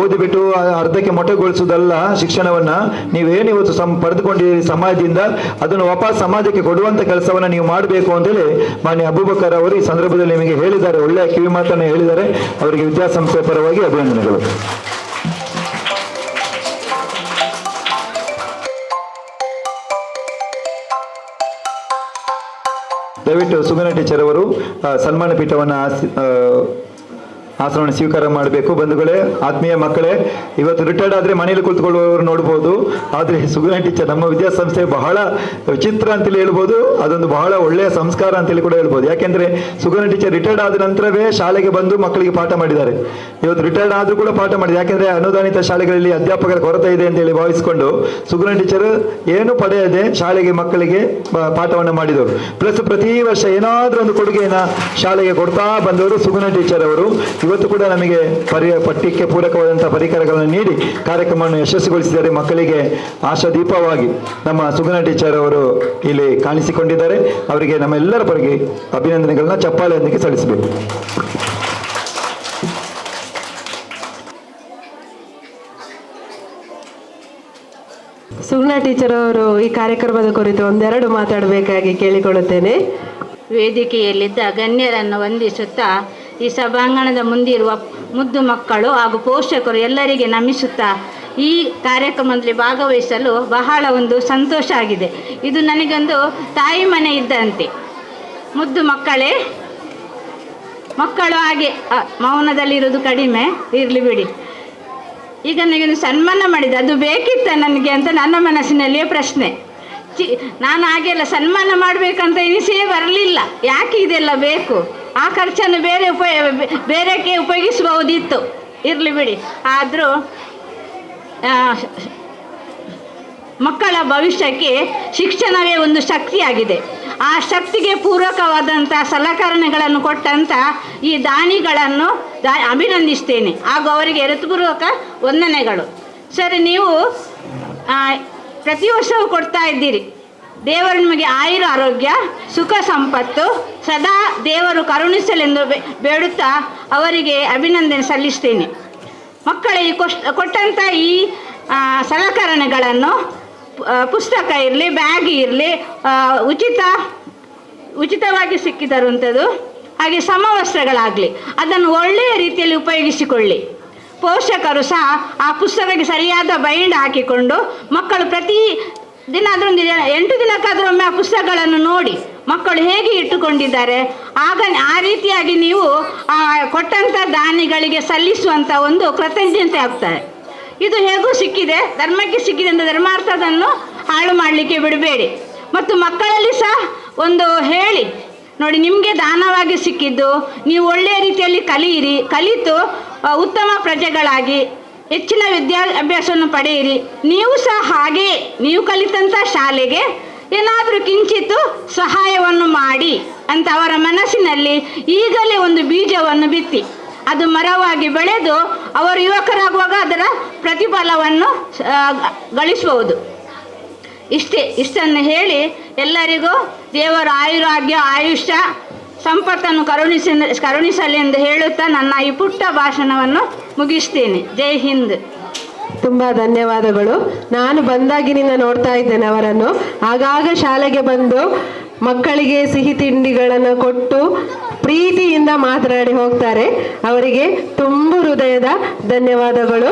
ಓದಿಬಿಟ್ಟು ಅರ್ಧಕ್ಕೆ ಮೊಟೆಗೊಳಿಸುವುದಲ್ಲ ಶಿಕ್ಷಣವನ್ನ. ನೀವೇನು ಇವತ್ತು ಪಡೆದುಕೊಂಡಿದ್ದೀರಿ ಸಮಾಜದಿಂದ, ಅದನ್ನು ವಾಪಸ್ ಸಮಾಜಕ್ಕೆ ಕೊಡುವಂತ ಕೆಲಸವನ್ನ ನೀವು ಮಾಡಬೇಕು ಅಂತೇಳಿ ಮಾನ್ಯ ಅಬೂಬಕರ್ ಅವರು ಈ ಸಂದರ್ಭದಲ್ಲಿ ನಿಮಗೆ ಹೇಳಿದ್ದಾರೆ. ಒಳ್ಳೆಯ ಕಿವಿ ಮಾತನ್ನು ಹೇಳಿದ್ದಾರೆ. ಅವರಿಗೆ ವಿದ್ಯಾಸಂಸ್ಥೆ ಪರವಾಗಿ ಅಭಿನಂದನೆಗಳು. ದಯವಿಟ್ಟು ಸುಗನ ಟೀಚರ್ ಅವರು ಸನ್ಮಾನ ಪೀಠವನ್ನು ಆಸನವನ್ನು ಸ್ವೀಕಾರ ಮಾಡಬೇಕು. ಬಂಧುಗಳೇ, ಆತ್ಮೀಯ ಮಕ್ಕಳೇ, ಇವತ್ತು ರಿಟೈರ್ಡ್ ಆದರೆ ಮನೆಯಲ್ಲಿ ಕುಳಿತುಕೊಳ್ಳುವವರು ನೋಡ್ಬೋದು. ಆದರೆ ಸುಗನ ಟೀಚರ್ ನಮ್ಮ ವಿದ್ಯಾಸಂಸ್ಥೆ ಬಹಳ ವಿಚಿತ್ರ ಅಂತೇಳಿ ಹೇಳ್ಬೋದು. ಅದೊಂದು ಬಹಳ ಒಳ್ಳೆಯ ಸಂಸ್ಕಾರ ಅಂತೇಳಿ ಕೂಡ ಹೇಳ್ಬೋದು. ಯಾಕೆಂದ್ರೆ ಸುಗನ ಟೀಚರ್ ರಿಟೈರ್ಡ್ ಆದ ನಂತರವೇ ಶಾಲೆಗೆ ಬಂದು ಮಕ್ಕಳಿಗೆ ಪಾಠ ಮಾಡಿದ್ದಾರೆ. ಇವತ್ತು ರಿಟೈರ್ಡ್ ಆದರೂ ಕೂಡ ಪಾಠ ಮಾಡಿದೆ. ಯಾಕೆಂದ್ರೆ ಅನುದಾನಿತ ಶಾಲೆಗಳಲ್ಲಿ ಅಧ್ಯಾಪಕರ ಕೊರತೆ ಇದೆ ಅಂತೇಳಿ ಭಾವಿಸಿಕೊಂಡು ಸುಗನ ಟೀಚರ್ ಏನು ಪಡೆಯದೆ ಶಾಲೆಗೆ ಮಕ್ಕಳಿಗೆ ಪಾಠವನ್ನು ಮಾಡಿದವರು. ಪ್ಲಸ್ ಪ್ರತಿ ವರ್ಷ ಏನಾದರೂ ಒಂದು ಕೊಡುಗೆಯನ್ನು ಶಾಲೆಗೆ ಕೊಡ್ತಾ ಬಂದವರು ಸುಗನ ಟೀಚರ್ ಅವರು. ಇವತ್ತು ಕೂಡ ನಮಗೆ ಪಠ್ಯಕ್ಕೆ ಪೂರಕವಾದಂತಹ ಪರಿಕರಗಳನ್ನು ನೀಡಿ ಕಾರ್ಯಕ್ರಮವನ್ನು ಯಶಸ್ವಿಗೊಳಿಸಿದ್ದಾರೆ. ಮಕ್ಕಳಿಗೆ ಆಶಾದೀಪವಾಗಿ ನಮ್ಮ ಸುಗನ ಟೀಚರ್ ಅವರು ಇಲ್ಲಿ ಕಾಣಿಸಿಕೊಂಡಿದ್ದಾರೆ. ಅವರಿಗೆ ನಮ್ಮೆಲ್ಲರ ಪರವಾಗಿ ಅಭಿನಂದನೆಗಳನ್ನ ಚಪ್ಪಾಳೆಯೊಂದಿಗೆ ಸಲ್ಲಿಸಬೇಕು. ಸುಗುಣ ಟೀಚರ್ ಅವರು ಈ ಕಾರ್ಯಕ್ರಮದ ಕುರಿತು ಒಂದೆರಡು ಮಾತಾಡಬೇಕಾಗಿ ಕೇಳಿಕೊಳ್ಳುತ್ತೇನೆ. ವೇದಿಕೆಯಲ್ಲಿದ್ದ ಗಣ್ಯರನ್ನು ವಂದಿಸುತ್ತಾ ಈ ಸಭಾಂಗಣದ ಮುಂದಿರುವ ಮುದ್ದು ಮಕ್ಕಳು ಹಾಗೂ ಪೋಷಕರು ಎಲ್ಲರಿಗೆ ನಮಿಸುತ್ತಾ ಈ ಕಾರ್ಯಕ್ರಮದಲ್ಲಿ ಭಾಗವಹಿಸಲು ಬಹಳ ಒಂದು ಸಂತೋಷ ಆಗಿದೆ. ಇದು ನನಗೊಂದು ತಾಯಿ ಮನೆ ಇದ್ದಂತೆ. ಮುದ್ದು ಮಕ್ಕಳೇ, ಮಕ್ಕಳು ಹಾಗೆ ಮೌನದಲ್ಲಿರೋದು ಕಡಿಮೆ, ಇರಲಿ ಬಿಡಿ. ಈಗ ನನಗೆ ಸನ್ಮಾನ ಮಾಡಿದೆ, ಅದು ಬೇಕಿತ್ತ ನನಗೆ ಅಂತ ನನ್ನ ಮನಸ್ಸಿನಲ್ಲಿಯೇ ಪ್ರಶ್ನೆ. ನಾನು ಹಾಗೆಲ್ಲ ಸನ್ಮಾನ ಮಾಡಬೇಕಂತ ಎನಿಸೇ ಬರಲಿಲ್ಲ. ಯಾಕೆ ಇದೆಲ್ಲ ಬೇಕು? ಆ ಖರ್ಚನ್ನು ಬೇರೆಕ್ಕೆ ಉಪಯೋಗಿಸಬಹುದಿತ್ತು. ಇರಲಿ ಬಿಡಿ. ಆದರೂ ಮಕ್ಕಳ ಭವಿಷ್ಯಕ್ಕೆ ಶಿಕ್ಷಣವೇ ಒಂದು ಶಕ್ತಿಯಾಗಿದೆ. ಆ ಶಕ್ತಿಗೆ ಪೂರಕವಾದಂಥ ಸಲಕರಣೆಗಳನ್ನು ಕೊಟ್ಟಂಥ ಈ ದಾನಿಗಳನ್ನು ಅಭಿನಂದಿಸ್ತೇನೆ ಹಾಗೂ ಅವರಿಗೆ ಹೃತ್ಪೂರ್ವಕ ವಂದನೆಗಳು. ಸರಿ, ನೀವು ಪ್ರತಿ ವರ್ಷವೂ ಕೊಡ್ತಾ ಇದ್ದೀರಿ. ದೇವರು ನಿಮಗೆ ಆಯುರ ಆರೋಗ್ಯ ಸುಖ ಸಂಪತ್ತು ಸದಾ ದೇವರು ಕರುಣಿಸಲೆಂದು ಬೇಡುತ್ತಾ ಅವರಿಗೆ ಅಭಿನಂದನೆ ಸಲ್ಲಿಸ್ತೇನೆ. ಮಕ್ಕಳ ಈ ಕೊಟ್ಟಂಥ ಈ ಸಲಕರಣೆಗಳನ್ನು, ಪುಸ್ತಕ ಇರಲಿ, ಬ್ಯಾಗ್ ಇರಲಿ, ಉಚಿತವಾಗಿ ಸಿಕ್ಕಿದರುವಂಥದ್ದು, ಹಾಗೆ ಸಮವಸ್ತ್ರಗಳಾಗಲಿ, ಅದನ್ನು ಒಳ್ಳೆಯ ರೀತಿಯಲ್ಲಿ ಉಪಯೋಗಿಸಿಕೊಳ್ಳಿ. ಪೋಷಕರು ಸಹ ಆ ಪುಸ್ತಕಕ್ಕೆ ಸರಿಯಾದ ಬೈಂಡ್ ಹಾಕಿಕೊಂಡು ಮಕ್ಕಳು ಪ್ರತಿ ದಿನ ಅದರೊಂದು 8 ದಿನಕ್ಕಾದರೂ ಒಮ್ಮೆ ಆ ಪುಸ್ತಕಗಳನ್ನು ನೋಡಿ ಮಕ್ಕಳು ಹೇಗೆ ಇಟ್ಟುಕೊಂಡಿದ್ದಾರೆ, ಆಗ ಆ ರೀತಿಯಾಗಿ ನೀವು ಕೊಟ್ಟಂಥ ದಾನಿಗಳಿಗೆ ಸಲ್ಲಿಸುವಂಥ ಒಂದು ಕೃತಜ್ಞತೆ ಆಗ್ತದೆ. ಇದು ಹೇಗೂ ಸಿಕ್ಕಿದೆ, ಧರ್ಮಕ್ಕೆ ಸಿಕ್ಕಿದೆ ಅಂತ ಧರ್ಮಾರ್ಥದನ್ನು ಹಾಳು ಮಾಡಲಿಕ್ಕೆ ಬಿಡಬೇಡಿ. ಮತ್ತು ಮಕ್ಕಳಲ್ಲಿ ಸಹ ಒಂದು ಹೇಳಿ ನೋಡಿ, ನಿಮಗೆ ದಾನವಾಗಿ ಸಿಕ್ಕಿದ್ದು ನೀವು ಒಳ್ಳೆಯ ರೀತಿಯಲ್ಲಿ ಕಲಿಯಿರಿ, ಕಲಿತು ಉತ್ತಮ ಪ್ರಜೆಗಳಾಗಿ ಹೆಚ್ಚಿನ ವಿದ್ಯಾಭ್ಯಾಸವನ್ನು ಪಡೆಯಿರಿ. ನೀವು ಸಹ ಹಾಗೆ ನೀವು ಕಲಿತಂಥ ಶಾಲೆಗೆ ಏನಾದರೂ ಕಿಂಚಿತ್ತು ಸಹಾಯವನ್ನು ಮಾಡಿ ಅಂತ ಅವರ ಮನಸ್ಸಿನಲ್ಲಿ ಈಗಲೇ ಒಂದು ಬೀಜವನ್ನು ಬಿತ್ತಿ ಅದು ಮರವಾಗಿ ಬೆಳೆದು ಅವರು ಯುವಕರಾಗುವಾಗ ಅದರ ಪ್ರತಿಫಲವನ್ನು ಗಳಿಸಬಹುದು. ಇಷ್ಟನ್ನು ಹೇಳಿ ಎಲ್ಲರಿಗೂ ದೇವರ ಆಯುರಾಗ್ಯ ಆಯುಷ್ಯ ಸಂಪತ್ತನ್ನು ಕರುಣಿಸಲಿ ಎಂದು ಹೇಳುತ್ತಾ ನನ್ನ ಈ ಪುಟ್ಟ ಭಾಷಣವನ್ನು ಮುಗಿಸ್ತೇನೆ. ಜೈ ಹಿಂದ್. ತುಂಬ ಧನ್ಯವಾದಗಳು. ನಾನು ಬಂದಾಗಿನಿಂದ ನೋಡ್ತಾ ಇದ್ದೇನೆ ಅವರನ್ನು. ಆಗಾಗ ಶಾಲೆಗೆ ಬಂದು ಮಕ್ಕಳಿಗೆ ಸಿಹಿ ತಿಂಡಿಗಳನ್ನು ಕೊಟ್ಟು ಪ್ರೀತಿಯಿಂದ ಮಾತನಾಡಿ ಹೋಗ್ತಾರೆ. ಅವರಿಗೆ ತುಂಬ ಹೃದಯದ ಧನ್ಯವಾದಗಳು.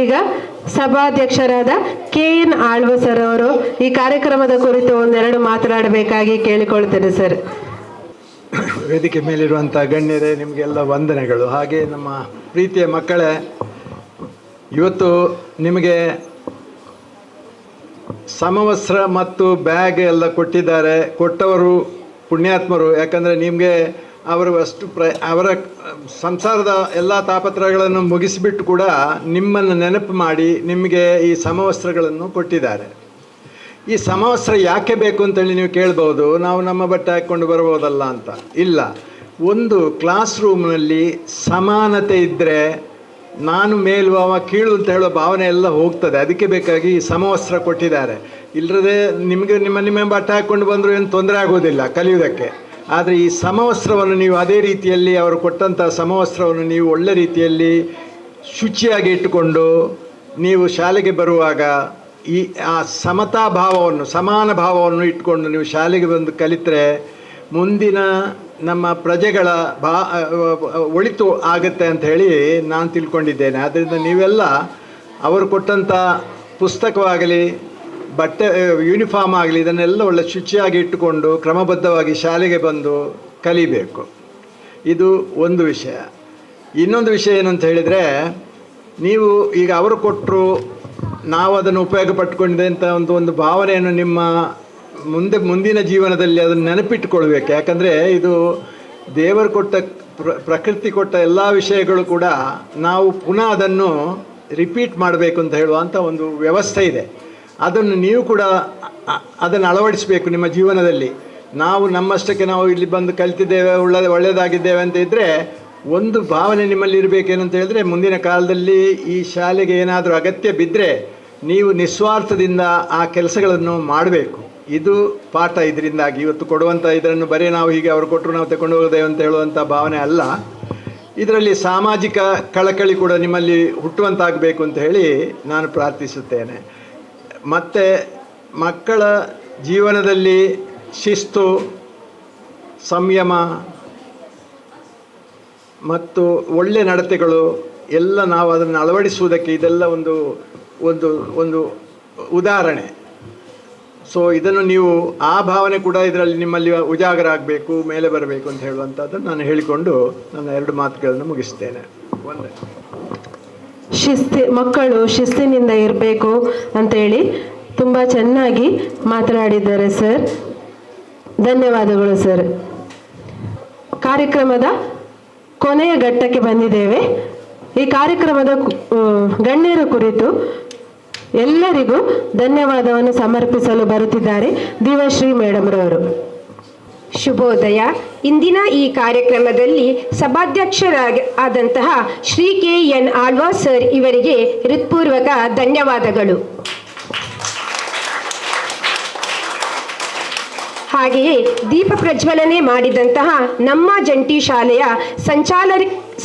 ಈಗ ಸಭಾಧ್ಯಕ್ಷರಾದ KN ಆಳ್ವ ಸರ್ ಅವರು ಈ ಕಾರ್ಯಕ್ರಮದ ಕುರಿತು ಒಂದೆರಡು ಮಾತನಾಡಬೇಕಾಗಿ ಕೇಳಿಕೊಳ್ತೇನೆ ಸರ್. ವೇದಿಕೆ ಮೇಲಿರುವಂಥ ಗಣ್ಯರೇ, ನಿಮಗೆಲ್ಲ ವಂದನೆಗಳು. ಹಾಗೆ ನಮ್ಮ ಪ್ರೀತಿಯ ಮಕ್ಕಳೇ, ಇವತ್ತು ನಿಮಗೆ ಸಮವಸ್ತ್ರ ಮತ್ತು ಬ್ಯಾಗ್ ಎಲ್ಲ ಕೊಟ್ಟಿದ್ದಾರೆ. ಕೊಟ್ಟವರು ಪುಣ್ಯಾತ್ಮರು. ಯಾಕಂದರೆ ನಿಮಗೆ ಅವರು ಅಷ್ಟು ಅವರ ಸಂಸಾರದ ಎಲ್ಲ ತಾಪತ್ರಗಳನ್ನು ಮುಗಿಸಿಬಿಟ್ಟು ಕೂಡ ನಿಮ್ಮನ್ನು ನೆನಪು ಮಾಡಿ ನಿಮಗೆ ಈ ಸಮವಸ್ತ್ರಗಳನ್ನು ಕೊಟ್ಟಿದ್ದಾರೆ. ಈ ಸಮವಸ್ತ್ರ ಯಾಕೆ ಬೇಕು ಅಂತೇಳಿ ನೀವು ಕೇಳ್ಬೋದು. ನಾವು ನಮ್ಮ ಬಟ್ಟೆ ಹಾಕ್ಕೊಂಡು ಬರ್ಬೋದಲ್ಲ ಅಂತ. ಇಲ್ಲ, ಒಂದು ಕ್ಲಾಸ್ ರೂಮ್ನಲ್ಲಿ ಸಮಾನತೆ ಇದ್ದರೆ ನಾನು ಮೇಲು ಅವ ಕೀಳು ಅಂತ ಹೇಳೋ ಭಾವನೆ ಎಲ್ಲ ಹೋಗ್ತದೆ. ಅದಕ್ಕೆ ಬೇಕಾಗಿ ಈ ಸಮವಸ್ತ್ರ ಕೊಟ್ಟಿದ್ದಾರೆ. ಇಲ್ಲದೆ ನಿಮಗೆ ನಿಮ್ಮ ಬಟ್ಟೆ ಹಾಕ್ಕೊಂಡು ಬಂದರೂ ಏನು ತೊಂದರೆ ಆಗೋದಿಲ್ಲ ಕಲಿಯೋದಕ್ಕೆ. ಆದರೆ ಈ ಸಮವಸ್ತ್ರವನ್ನು ನೀವು ಅದೇ ರೀತಿಯಲ್ಲಿ ಅವರು ಕೊಟ್ಟಂಥ ಸಮವಸ್ತ್ರವನ್ನು ನೀವು ಒಳ್ಳೆ ರೀತಿಯಲ್ಲಿ ಶುಚಿಯಾಗಿ ಇಟ್ಟುಕೊಂಡು ನೀವು ಶಾಲೆಗೆ ಬರುವಾಗ ಈ ಆ ಸಮತಾ ಭಾವವನ್ನು, ಸಮಾನ ಭಾವವನ್ನು ಇಟ್ಕೊಂಡು ನೀವು ಶಾಲೆಗೆ ಬಂದು ಕಲಿತರೆ ಮುಂದಿನ ನಮ್ಮ ಪ್ರಜೆಗಳ ಒಳಿತು ಆಗುತ್ತೆ ಅಂತ ಹೇಳಿ ನಾನು ತಿಳ್ಕೊಂಡಿದ್ದೇನೆ. ಆದ್ದರಿಂದ ನೀವೆಲ್ಲ ಅವರು ಕೊಟ್ಟಂಥ ಪುಸ್ತಕವಾಗಲಿ, ಬಟ್ಟೆ, ಯೂನಿಫಾರ್ಮ್ ಆಗಲಿ, ಇದನ್ನೆಲ್ಲ ಒಳ್ಳೆ ಶುಚಿಯಾಗಿ ಇಟ್ಟುಕೊಂಡು ಕ್ರಮಬದ್ಧವಾಗಿ ಶಾಲೆಗೆ ಬಂದು ಕಲಿಬೇಕು. ಇದು ಒಂದು ವಿಷಯ. ಇನ್ನೊಂದು ವಿಷಯ ಏನಂತ ಹೇಳಿದರೆ, ನೀವು ಈಗ ಅವರು ಕೊಟ್ಟರು, ನಾವು ಅದನ್ನು ಉಪಯೋಗ ಪಟ್ಕೊಂಡಿದೆ ಅಂತ ಒಂದು ಭಾವನೆಯನ್ನು ನಿಮ್ಮ ಮುಂದಿನ ಜೀವನದಲ್ಲಿ ಅದನ್ನು ನೆನಪಿಟ್ಟುಕೊಳ್ಬೇಕು. ಯಾಕಂದರೆ ಇದು ದೇವರು ಕೊಟ್ಟ ಪ್ರಕೃತಿ ಕೊಟ್ಟ ಎಲ್ಲ ವಿಷಯಗಳು ಕೂಡ ನಾವು ಪುನಃ ಅದನ್ನು ರಿಪೀಟ್ ಮಾಡಬೇಕು ಅಂತ ಹೇಳುವಂಥ ಒಂದು ವ್ಯವಸ್ಥೆ ಇದೆ. ಅದನ್ನು ನೀವು ಕೂಡ ಅದನ್ನು ಅಳವಡಿಸಬೇಕು ನಿಮ್ಮ ಜೀವನದಲ್ಲಿ. ನಾವು ನಮ್ಮಷ್ಟಕ್ಕೆ ನಾವು ಇಲ್ಲಿ ಬಂದು ಕಲಿತಿದ್ದೇವೆ, ಒಳ್ಳೆಯದಾಗಿದ್ದೇವೆ ಅಂತ ಇದ್ದರೆ ಒಂದು ಭಾವನೆ ನಿಮ್ಮಲ್ಲಿ ಇರಬೇಕೇನಂತ ಹೇಳಿದ್ರೆ, ಮುಂದಿನ ಕಾಲದಲ್ಲಿ ಈ ಶಾಲೆಗೆ ಏನಾದರೂ ಅಗತ್ಯ ಬಿದ್ದರೆ ನೀವು ನಿಸ್ವಾರ್ಥದಿಂದ ಆ ಕೆಲಸಗಳನ್ನು ಮಾಡಬೇಕು. ಇದು ಪಾಠ. ಇದರಿಂದಾಗಿ ಇವತ್ತು ಕೊಡುವಂಥ ಇದನ್ನು ಬರೀ ನಾವು ಹೀಗೆ ಅವರು ಕೊಟ್ಟರು ನಾವು ತಗೊಂಡು ಹೋಗೋದೇವೆ ಅಂತ ಹೇಳುವಂಥ ಭಾವನೆ ಅಲ್ಲ. ಇದರಲ್ಲಿ ಸಾಮಾಜಿಕ ಕಳಕಳಿ ಕೂಡ ನಿಮ್ಮಲ್ಲಿ ಹುಟ್ಟುವಂತಾಗಬೇಕು ಅಂತ ಹೇಳಿ ನಾನು ಪ್ರಾರ್ಥಿಸುತ್ತೇನೆ. ಮತ್ತು ಮಕ್ಕಳ ಜೀವನದಲ್ಲಿ ಶಿಸ್ತು, ಸಂಯಮ ಮತ್ತು ಒಳ್ಳೆಯ ನಡತೆಗಳು ಎಲ್ಲ ನಾವು ಅದನ್ನು ಅಳವಡಿಸುವುದಕ್ಕೆ ಇದೆಲ್ಲ ಒಂದು ಒಂದು ಒಂದು ಉದಾಹರಣೆ. ಸೊ ಇದನ್ನು ನೀವು ಆ ಭಾವನೆ ಕೂಡ ಇದರಲ್ಲಿ ನಿಮ್ಮಲ್ಲಿ ಉಜಾಗರ ಆಗಬೇಕು, ಮೇಲೆ ಬರಬೇಕು ಅಂತ ಹೇಳುವಂಥದ್ದನ್ನು ನಾನು ಹೇಳಿಕೊಂಡು ನನ್ನ 2 ಮಾತುಗಳನ್ನು ಮುಗಿಸ್ತೇನೆ. ಮಕ್ಕಳು ಶಿಸ್ತಿನಿಂದ ಇರಬೇಕು ಅಂತೇಳಿ ತುಂಬ ಚೆನ್ನಾಗಿ ಮಾತನಾಡಿದ್ದಾರೆ ಸರ್. ಧನ್ಯವಾದಗಳು ಸರ್. ಕಾರ್ಯಕ್ರಮದ ಕೊನೆಯ ಘಟ್ಟಕ್ಕೆ ಬಂದಿದ್ದೇವೆ. ಈ ಕಾರ್ಯಕ್ರಮದ ಗಣ್ಯರ ಕುರಿತು ಎಲ್ಲರಿಗೂ ಧನ್ಯವಾದವನ್ನು ಸಮರ್ಪಿಸಲು ಬರುತ್ತಿದ್ದಾರೆ ದಿವ್ಯಶ್ರೀ ಮೇಡಮ್ ರವರು. ಶುಭೋದಯ. ಇಂದಿನ ಈ ಕಾರ್ಯಕ್ರಮದಲ್ಲಿ ಸಭಾಧ್ಯಕ್ಷರಾದಂತಹ ಶ್ರೀ KN ಆಳ್ವಾಸ್ ಸರ್ ಇವರಿಗೆ ಹೃತ್ಪೂರ್ವಕ ಧನ್ಯವಾದಗಳು. ಹಾಗೆಯೇ ದೀಪ ಪ್ರಜ್ವಲನೆ ಮಾಡಿದಂತಹ ನಮ್ಮ ಜಂಟಿ ಶಾಲೆಯ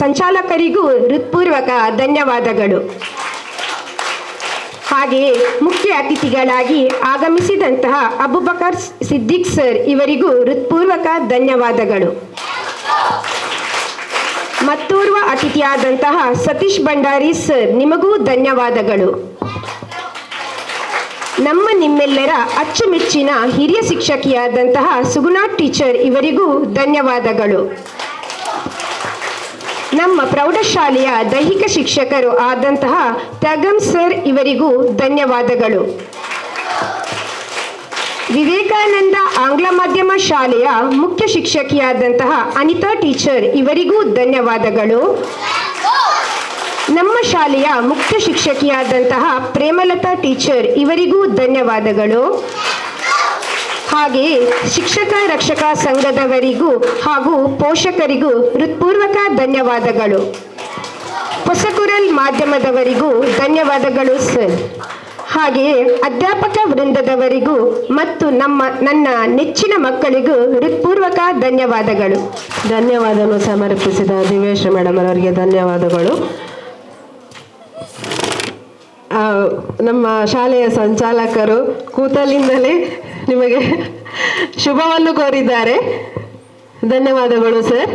ಸಂಚಾಲಕರಿಗೂ ಹೃತ್ಪೂರ್ವಕ ಧನ್ಯವಾದಗಳು. ಹಾಗೆಯೇ ಮುಖ್ಯ ಅತಿಥಿಗಳಾಗಿ ಆಗಮಿಸಿದಂತಹ ಅಬುಬಕರ್ ಸಿದ್ದಿಕ್ ಸರ್ ಇವರಿಗೂ ಹೃತ್ಪೂರ್ವಕ ಧನ್ಯವಾದಗಳು. ಮತ್ತೋರ್ವ ಅತಿಥಿಯಾದಂತಹ ಸತೀಶ್ ಭಂಡಾರಿ ಸರ್ ನಿಮಗೂ ಧನ್ಯವಾದಗಳು. ನಿಮ್ಮೆಲ್ಲರ ಅಚ್ಚುಮೆಚ್ಚಿನ ಹಿರಿಯ ಶಿಕ್ಷಕಿಯಾದಂತಹ ಸುಗುಣಾ ಟೀಚರ್ ಇವರಿಗೂ ಧನ್ಯವಾದಗಳು. ನಮ್ಮ ಪ್ರೌಢಶಾಲೆಯ ದೈಹಿಕ ಶಿಕ್ಷಕರು ಆದಂತಹ ತ್ಯಾಗಂ ಸರ್ ಇವರಿಗೂ ಧನ್ಯವಾದಗಳು. ವಿವೇಕಾನಂದ ಆಂಗ್ಲ ಮಾಧ್ಯಮ ಶಾಲೆಯ ಮುಖ್ಯ ಶಿಕ್ಷಕಿಯಾದಂತಹ ಅನಿತಾ ಟೀಚರ್ ಇವರಿಗೂ ಧನ್ಯವಾದಗಳು. ನಮ್ಮ ಶಾಲೆಯ ಮುಖ್ಯ ಶಿಕ್ಷಕಿಯಾದಂತಹ ಪ್ರೇಮಲತಾ ಟೀಚರ್ ಇವರಿಗೂ ಧನ್ಯವಾದಗಳು. ಹಾಗೆಯೇ ಶಿಕ್ಷಕ ರಕ್ಷಕ ಸಂಘದವರಿಗೂ ಹಾಗೂ ಪೋಷಕರಿಗೂ ಹೃತ್ಪೂರ್ವಕ ಧನ್ಯವಾದಗಳು. ಹೊಸಕುರಲ್ ಮಾಧ್ಯಮದವರಿಗೂ ಧನ್ಯವಾದಗಳು ಸರ್. ಹಾಗೆಯೇ ಅಧ್ಯಾಪಕ ವೃಂದದವರಿಗೂ ಮತ್ತು ನನ್ನ ನೆಚ್ಚಿನ ಮಕ್ಕಳಿಗೂ ಹೃತ್ಪೂರ್ವಕ ಧನ್ಯವಾದಗಳು. ಧನ್ಯವಾದವನ್ನು ಸಮರ್ಪಿಸಿದ ದಿವ್ಯಶ್ರೀ ಮೇಡಮ್ ಅವರಿಗೆ ಧನ್ಯವಾದಗಳು. ನಮ್ಮ ಶಾಲೆಯ ಸಂಚಾಲಕರು ಕೂತಲಿಂದಲೇ ನಿಮಗೆ ಶುಭವನ್ನು ಕೋರಿದ್ದಾರೆ. ಧನ್ಯವಾದಗಳು ಸರ್.